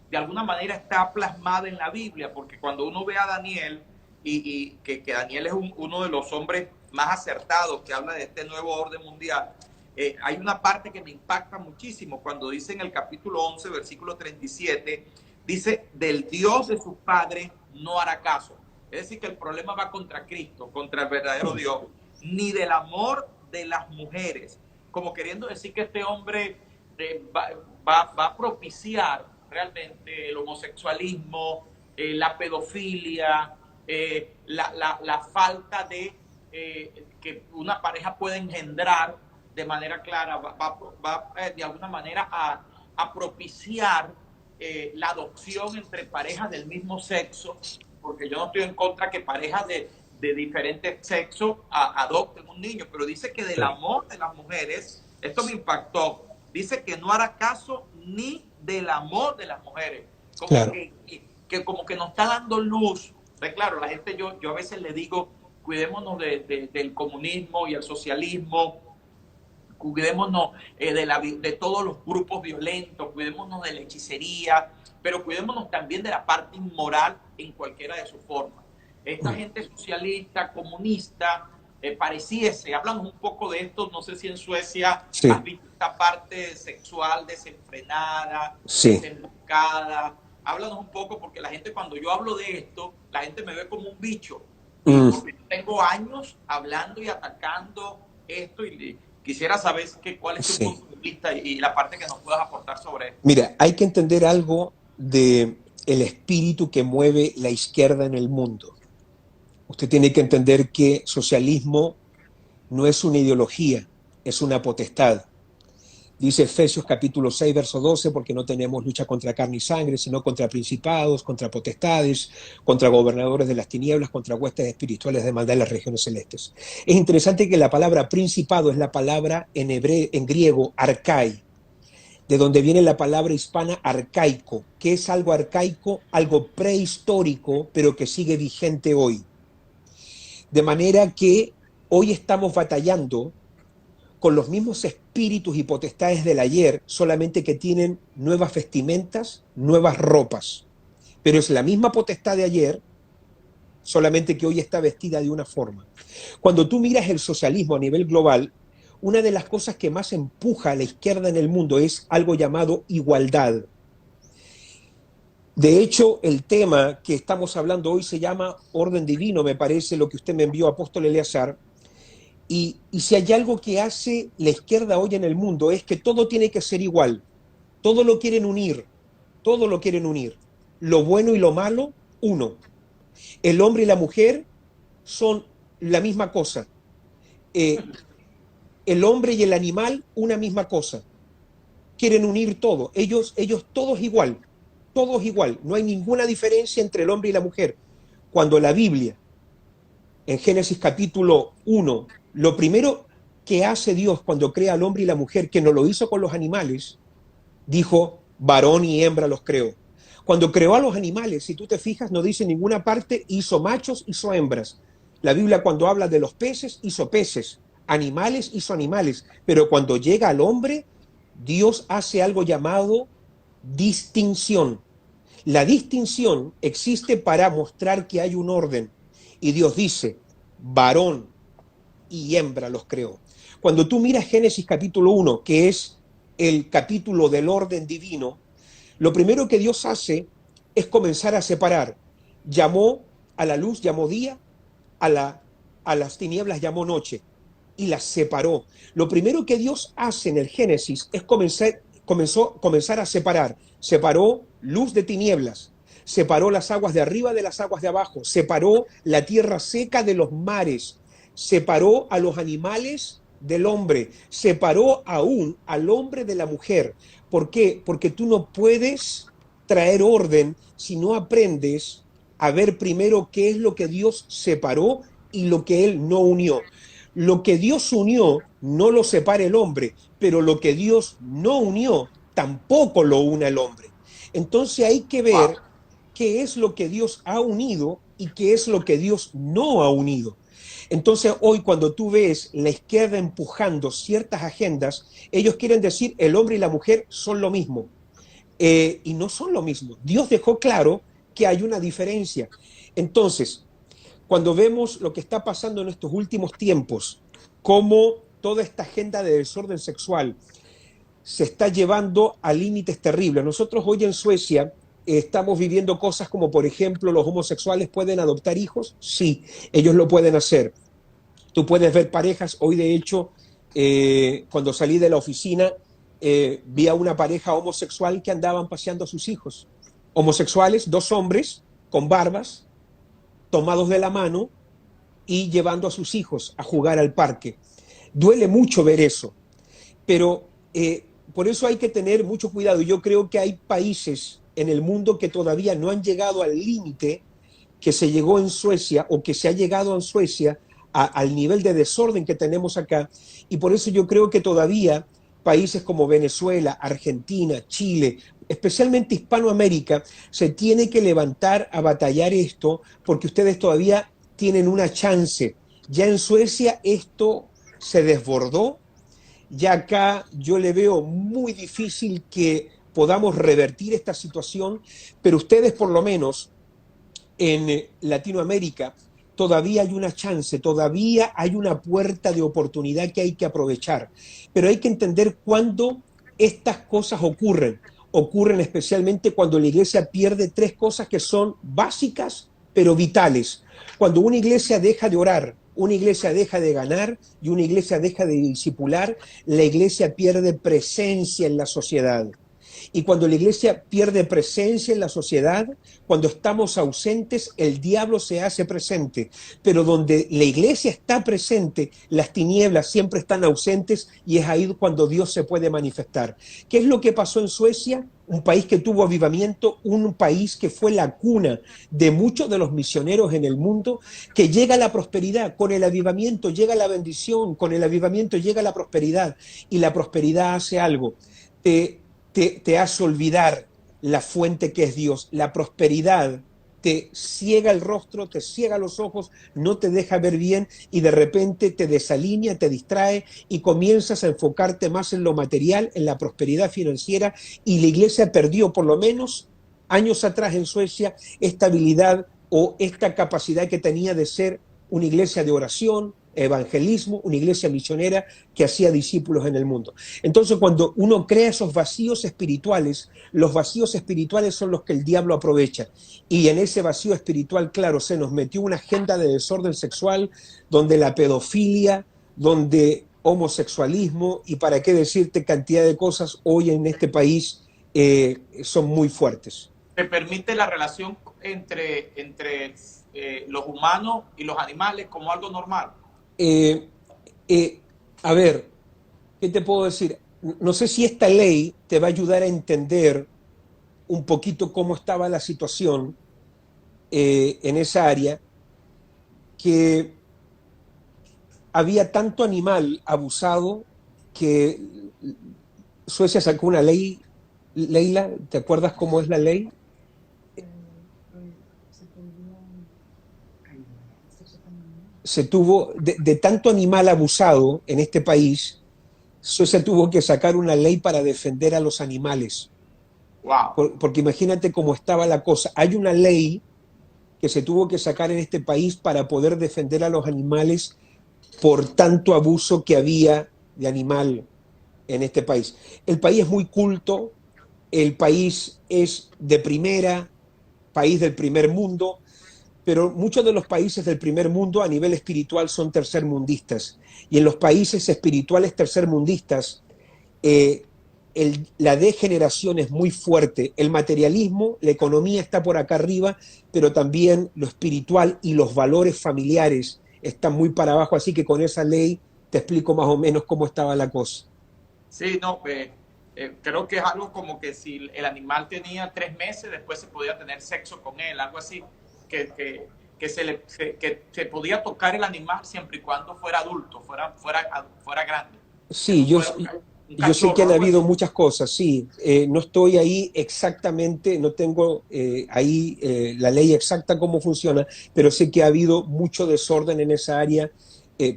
de alguna manera está plasmada en la Biblia, porque cuando uno ve a Daniel, y que Daniel es uno de los hombres más acertados que habla de este nuevo orden mundial, hay una parte que me impacta muchísimo cuando dice en el capítulo 11, versículo 37, dice, del Dios de sus padres no hará caso. Es decir, que el problema va contra Cristo, contra el verdadero Dios, ni del amor de las mujeres, como queriendo decir que este hombre va a propiciar realmente el homosexualismo, la pedofilia, la falta de que una pareja puede engendrar de manera clara, va de alguna manera a propiciar la adopción entre parejas del mismo sexo, porque yo no estoy en contra que parejas de diferentes sexos adopten un niño, pero dice que del amor de las mujeres, esto me impactó, dice que no hará caso ni del amor de las mujeres, como claro. que como que nos está dando luz. Pues claro, la gente, yo a veces le digo, cuidémonos del comunismo y el socialismo, cuidémonos de todos los grupos violentos, cuidémonos de la hechicería, pero cuidémonos también de la parte inmoral en cualquiera de sus formas. Esta gente socialista, comunista, pareciese, hablamos un poco de esto, no sé si en Suecia has visto esta parte sexual desenfrenada, desenfocada. Háblanos un poco, porque la gente, cuando yo hablo de esto, la gente me ve como un bicho. Porque tengo años hablando y atacando esto, y quisiera saber cuál es tu punto de vista y la parte que nos puedas aportar sobre esto. Mira, hay que entender algo de el espíritu que mueve la izquierda en el mundo. Usted tiene que entender que socialismo no es una ideología, es una potestad. Dice Efesios capítulo 6, verso 12, porque no tenemos lucha contra carne y sangre, sino contra principados, contra potestades, contra gobernadores de las tinieblas, contra huestes espirituales de maldad en las regiones celestes. Es interesante que la palabra principado es la palabra en griego arcai, de donde viene la palabra hispana arcaico, que es algo arcaico, algo prehistórico, pero que sigue vigente hoy. De manera que hoy estamos batallando con los mismos espíritus y potestades del ayer, solamente que tienen nuevas vestimentas, nuevas ropas. Pero es la misma potestad de ayer, solamente que hoy está vestida de una forma. Cuando tú miras el socialismo a nivel global, una de las cosas que más empuja a la izquierda en el mundo es algo llamado igualdad. De hecho, el tema que estamos hablando hoy se llama orden divino, me parece, lo que usted me envió, apóstol Eleazar. Y si hay algo que hace la izquierda hoy en el mundo es que todo tiene que ser igual. Todo lo quieren unir. Todo lo quieren unir. lo bueno y lo malo, uno. El hombre y la mujer son la misma cosa. Eh, el hombre y el animal, una misma cosa. Quieren unir todo. Ellos todos igual. No hay ninguna diferencia entre el hombre y la mujer. Cuando la Biblia, en Génesis capítulo 1, lo primero que hace Dios cuando crea al hombre y la mujer, que no lo hizo con los animales, dijo, varón y hembra los creó. Cuando creó a los animales, si tú te fijas, no dice en ninguna parte, hizo machos, hizo hembras. La Biblia cuando habla de los peces, hizo peces, animales, hizo animales. Pero cuando llega al hombre, Dios hace algo llamado distinción. La distinción existe para mostrar que hay un orden. Y Dios dice, varón y hembra los creó. Cuando tú miras Génesis capítulo 1, que es el capítulo del orden divino, lo primero que Dios hace es comenzar a separar. Llamó a la luz, llamó día, a las tinieblas llamó noche y las separó. Lo primero que Dios hace en el Génesis es comenzar a separar. Separó luz de tinieblas, separó las aguas de arriba de las aguas de abajo, separó la tierra seca de los mares, separó a los animales del hombre, separó aún al hombre de la mujer. ¿Por qué? Porque tú no puedes traer orden si no aprendes a ver primero qué es lo que Dios separó y lo que Él no unió. Lo que Dios unió no lo separa el hombre, pero lo que Dios no unió tampoco lo une el hombre. Entonces hay que Wow. ver qué es lo que Dios ha unido y qué es lo que Dios no ha unido. Entonces hoy cuando tú ves la izquierda empujando ciertas agendas, ellos quieren decir el hombre y la mujer son lo mismo. Y no son lo mismo. Dios dejó claro que hay una diferencia. Entonces, cuando vemos lo que está pasando en estos últimos tiempos, cómo toda esta agenda de desorden sexual se está llevando a límites terribles. Nosotros hoy en Suecia estamos viviendo cosas como, por ejemplo, los homosexuales pueden adoptar hijos. Sí, ellos lo pueden hacer. Tú puedes ver parejas. Hoy, de hecho, cuando salí de la oficina, vi a una pareja homosexual que andaban paseando a sus hijos. Homosexuales, dos hombres con barbas, tomados de la mano y llevando a sus hijos a jugar al parque. Duele mucho ver eso, pero por eso hay que tener mucho cuidado. Yo creo que hay países en el mundo que todavía no han llegado al límite que se llegó en Suecia o que se ha llegado en Suecia al nivel de desorden que tenemos acá. Y por eso yo creo que todavía países como Venezuela, Argentina, Chile, especialmente Hispanoamérica, se tiene que levantar a batallar esto porque ustedes todavía tienen una chance. Ya en Suecia esto se desbordó, ya acá yo le veo muy difícil que podamos revertir esta situación, pero ustedes por lo menos en Latinoamérica todavía hay una chance, todavía hay una puerta de oportunidad que hay que aprovechar, pero hay que entender cuándo estas cosas ocurren. Ocurren especialmente cuando la iglesia pierde tres cosas que son básicas pero vitales. Cuando una iglesia deja de orar, una iglesia deja de ganar y una iglesia deja de discipular, la iglesia pierde presencia en la sociedad. Y cuando la iglesia pierde presencia en la sociedad, cuando estamos ausentes, el diablo se hace presente. Pero donde la iglesia está presente, las tinieblas siempre están ausentes y es ahí cuando Dios se puede manifestar. ¿Qué es lo que pasó en Suecia? Un país que tuvo avivamiento, un país que fue la cuna de muchos de los misioneros en el mundo, que llega la prosperidad, con el avivamiento llega la bendición, con el avivamiento llega la prosperidad, y la prosperidad hace algo, te hace olvidar la fuente que es Dios. La prosperidad te ciega el rostro, te ciega los ojos, no te deja ver bien y de repente te desalinea, te distrae y comienzas a enfocarte más en lo material, en la prosperidad financiera, y la iglesia perdió, por lo menos años atrás en Suecia, esta habilidad o esta capacidad que tenía de ser una iglesia de oración, evangelismo, una iglesia misionera que hacía discípulos en el mundo. Entonces, cuando uno crea esos vacíos espirituales, los vacíos espirituales son los que el diablo aprovecha. Y en ese vacío espiritual, claro, se nos metió una agenda de desorden sexual, donde la pedofilia, donde homosexualismo y para qué decirte cantidad de cosas hoy en este país son muy fuertes. te permite la relación entre los humanos y los animales como algo normal. Eh, eh, a ver, ¿qué te puedo decir? No sé si esta ley te va a ayudar a entender un poquito cómo estaba la situación en esa área, que había tanto animal abusado que Suecia sacó una ley. Leila, ¿te acuerdas cómo es la ley? Se tuvo, de tanto animal abusado en este país, Suecia tuvo que sacar una ley para defender a los animales. Wow. Porque imagínate cómo estaba la cosa. Hay una ley que se tuvo que sacar en este país para poder defender a los animales por tanto abuso que había de animal en este país. El país es muy culto, el país es de primera, país del primer mundo, pero muchos de los países del primer mundo a nivel espiritual son tercermundistas. Y en los países espirituales tercermundistas, eh, la degeneración es muy fuerte. El materialismo, la economía está por acá arriba, pero también lo espiritual y los valores familiares están muy para abajo. Así que con esa ley te explico más o menos cómo estaba la cosa. Sí, no, creo que es algo como que si el animal tenía 3 meses, después se podía tener sexo con él, algo así, que se podía tocar el animal siempre y cuando fuera adulto, fuera grande, que Sí, no yo, fuera un yo sé que cachorro, han algo habido así. muchas cosas, sí. No estoy ahí exactamente, no tengo ahí la ley exacta cómo funciona, pero sé que ha habido mucho desorden en esa área,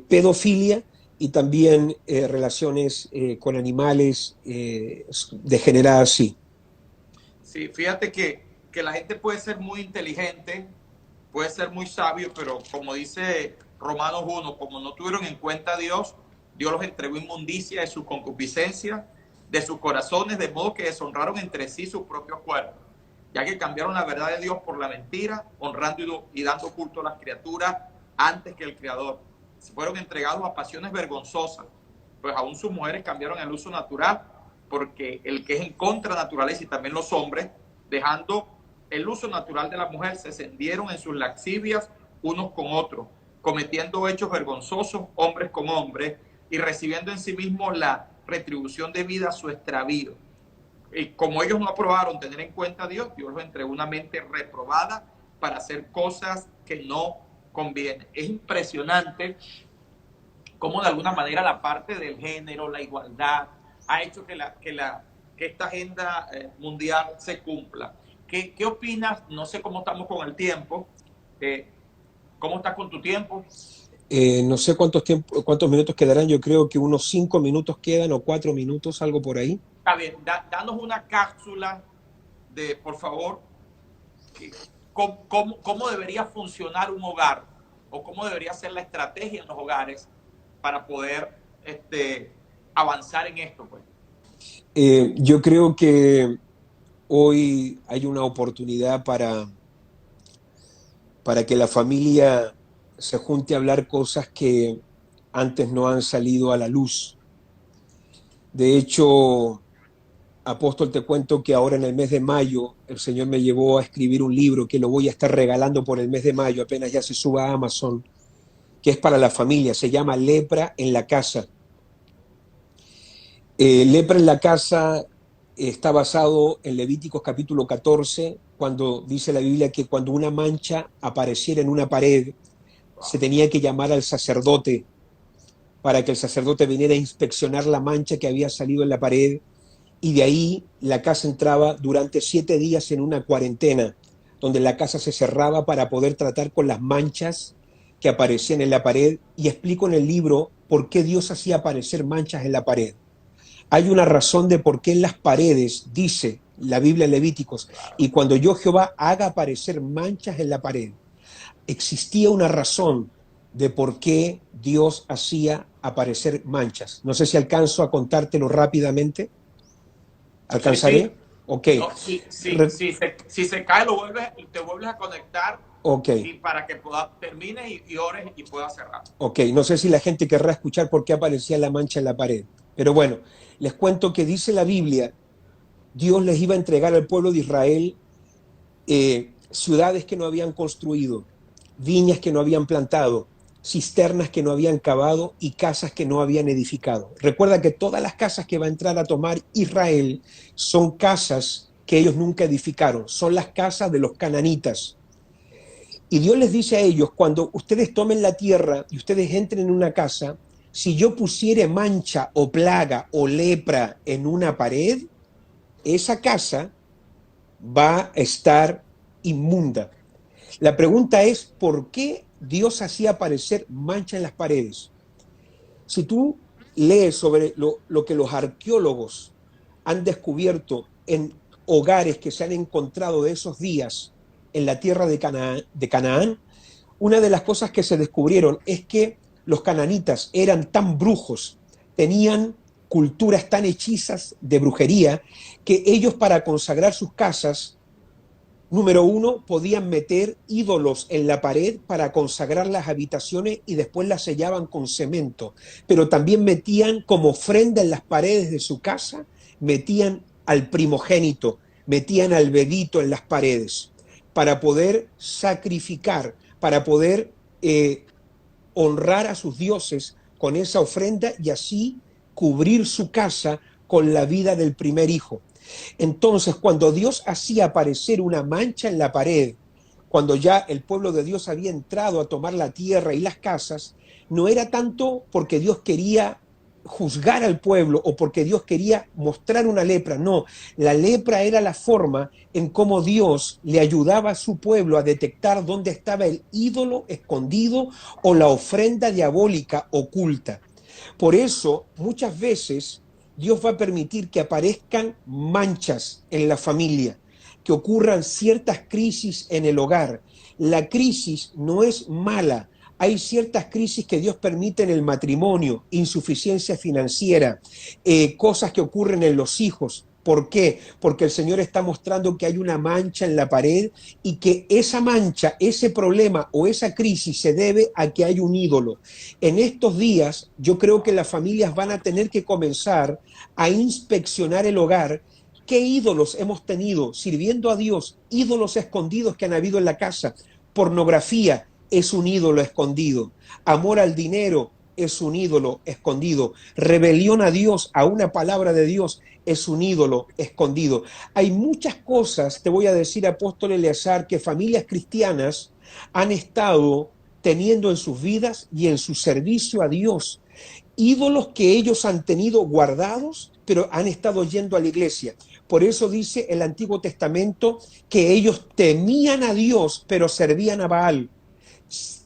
pedofilia y también relaciones con animales degeneradas, sí. Sí, fíjate que la gente puede ser muy inteligente, puede ser muy sabio, pero como dice Romanos 1, como no tuvieron en cuenta a Dios, Dios los entregó inmundicia de su concupiscencia, de sus corazones, de modo que deshonraron entre sí sus propios cuerpos, ya que cambiaron la verdad de Dios por la mentira, honrando y dando culto a las criaturas antes que el Creador. Se fueron entregados a pasiones vergonzosas, pues aún sus mujeres cambiaron el uso natural, porque el que es en contra de la naturaleza y también los hombres, dejando el uso natural de la mujer, se encendieron en sus laxivias unos con otros, cometiendo hechos vergonzosos hombres con hombres y recibiendo en sí mismos la retribución debida a su extravío. Y como ellos no aprobaron tener en cuenta a Dios, Dios los entregó una mente reprobada para hacer cosas que no convienen. Es impresionante cómo de alguna manera la parte del género, la igualdad, ha hecho que esta agenda mundial se cumpla. ¿Qué opinas? No sé cómo estamos con el tiempo. ¿Cómo estás con tu tiempo? No sé cuántos minutos quedarán, yo creo que unos 5 minutos quedan o 4 minutos, algo por ahí. Está bien, danos una cápsula de, por favor, cómo debería funcionar un hogar o cómo debería ser la estrategia en los hogares para poder avanzar en esto, pues. Yo creo que hoy hay una oportunidad para que la familia se junte a hablar cosas que antes no han salido a la luz. De hecho, Apóstol, te cuento que ahora en el mes de mayo el Señor me llevó a escribir un libro que lo voy a estar regalando por el mes de mayo, apenas ya se suba a Amazon, que es para la familia, se llama Lepra en la casa. Lepra en la casa está basado en Levíticos capítulo 14, cuando dice la Biblia que cuando una mancha apareciera en una pared, se tenía que llamar al sacerdote para que el sacerdote viniera a inspeccionar la mancha que había salido en la pared, y de ahí la casa entraba durante 7 días en una cuarentena, donde la casa se cerraba para poder tratar con las manchas que aparecían en la pared, y explico en el libro por qué Dios hacía aparecer manchas en la pared. Hay una razón de por qué en las paredes, dice la Biblia en Levíticos, y cuando yo Jehová haga aparecer manchas en la pared, existía una razón de por qué Dios hacía aparecer manchas. No sé si alcanzo a contártelo rápidamente. Sí, sí. ¿Alcanzaré? Ok. No, si se cae, te vuelves a conectar Ok. y para que termine y ores y pueda cerrar. Ok. No sé si la gente querrá escuchar por qué aparecía la mancha en la pared. Pero bueno, les cuento que dice la Biblia, Dios les iba a entregar al pueblo de Israel ciudades que no habían construido, viñas que no habían plantado, cisternas que no habían cavado y casas que no habían edificado. Recuerda que todas las casas que va a entrar a tomar Israel son casas que ellos nunca edificaron, son las casas de los cananitas. Y Dios les dice a ellos, cuando ustedes tomen la tierra y ustedes entren en una casa, si yo pusiere mancha o plaga o lepra en una pared, esa casa va a estar inmunda. La pregunta es, ¿por qué Dios hacía aparecer mancha en las paredes? Si tú lees sobre lo que los arqueólogos han descubierto en hogares que se han encontrado de esos días en la tierra de Canaán, una de las cosas que se descubrieron es que los cananitas eran tan brujos, tenían culturas tan hechizas de brujería, que ellos para consagrar sus casas, número uno, podían meter ídolos en la pared para consagrar las habitaciones y después las sellaban con cemento, pero también metían como ofrenda en las paredes de su casa, metían al primogénito, metían al bebito en las paredes para poder sacrificar, para poder honrar a sus dioses con esa ofrenda y así cubrir su casa con la vida del primer hijo. Entonces, cuando Dios hacía aparecer una mancha en la pared, cuando ya el pueblo de Dios había entrado a tomar la tierra y las casas, no era tanto porque Dios quería juzgar al pueblo o porque Dios quería mostrar una lepra, no, la lepra era la forma en cómo Dios le ayudaba a su pueblo a detectar dónde estaba el ídolo escondido o la ofrenda diabólica oculta. Por eso, muchas veces, Dios va a permitir que aparezcan manchas en la familia, que ocurran ciertas crisis en el hogar. La crisis no es mala. Hay ciertas crisis que Dios permite en el matrimonio, insuficiencia financiera, cosas que ocurren en los hijos. ¿Por qué? Porque el Señor está mostrando que hay una mancha en la pared y que esa mancha, ese problema o esa crisis se debe a que hay un ídolo. En estos días yo creo que las familias van a tener que comenzar a inspeccionar el hogar. ¿Qué ídolos hemos tenido sirviendo a Dios? Ídolos escondidos que han habido en la casa. Pornografía es un ídolo escondido. Amor al dinero es un ídolo escondido. Rebelión a Dios, a una palabra de Dios, es un ídolo escondido. Hay muchas cosas, te voy a decir, apóstol Eleazar, que familias cristianas han estado teniendo en sus vidas y en su servicio a Dios. Ídolos que ellos han tenido guardados, pero han estado yendo a la iglesia. Por eso dice el Antiguo Testamento que ellos temían a Dios, pero servían a Baal.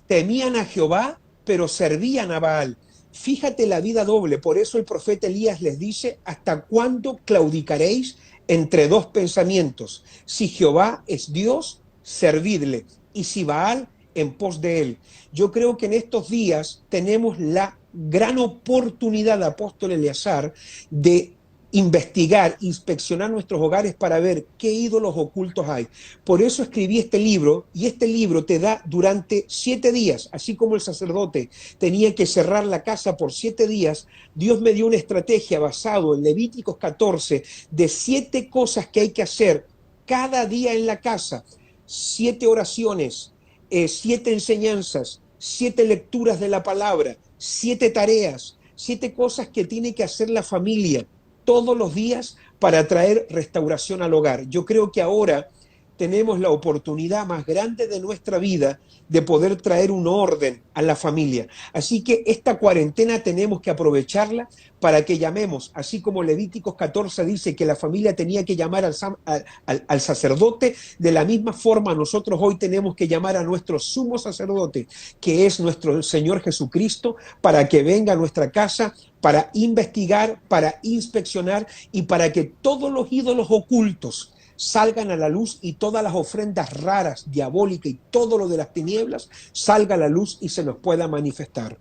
Temían a Jehová, pero servían a Baal. Fíjate la vida doble. Por eso el profeta Elías les dice: ¿hasta cuándo claudicaréis entre dos pensamientos? Si Jehová es Dios, servidle, y si Baal, en pos de él. Yo creo que en estos días tenemos la gran oportunidad, apóstol Eleazar, de investigar, inspeccionar nuestros hogares para ver qué ídolos ocultos hay. Por eso escribí este libro, y este libro te da durante 7 días, así como el sacerdote tenía que cerrar la casa por 7 días, Dios me dio una estrategia basado en Levíticos 14 de 7 cosas que hay que hacer cada día en la casa, 7 oraciones, 7 enseñanzas, 7 lecturas de la palabra, 7 tareas, 7 cosas que tiene que hacer la familia todos los días para traer restauración al hogar. Yo creo que ahora tenemos la oportunidad más grande de nuestra vida de poder traer un orden a la familia. Así que esta cuarentena tenemos que aprovecharla para que llamemos, así como Levíticos 14 dice que la familia tenía que llamar al sacerdote, de la misma forma nosotros hoy tenemos que llamar a nuestro sumo sacerdote, que es nuestro Señor Jesucristo, para que venga a nuestra casa, para investigar, para inspeccionar y para que todos los ídolos ocultos salgan a la luz y todas las ofrendas raras, diabólicas y todo lo de las tinieblas salga a la luz y se nos pueda manifestar.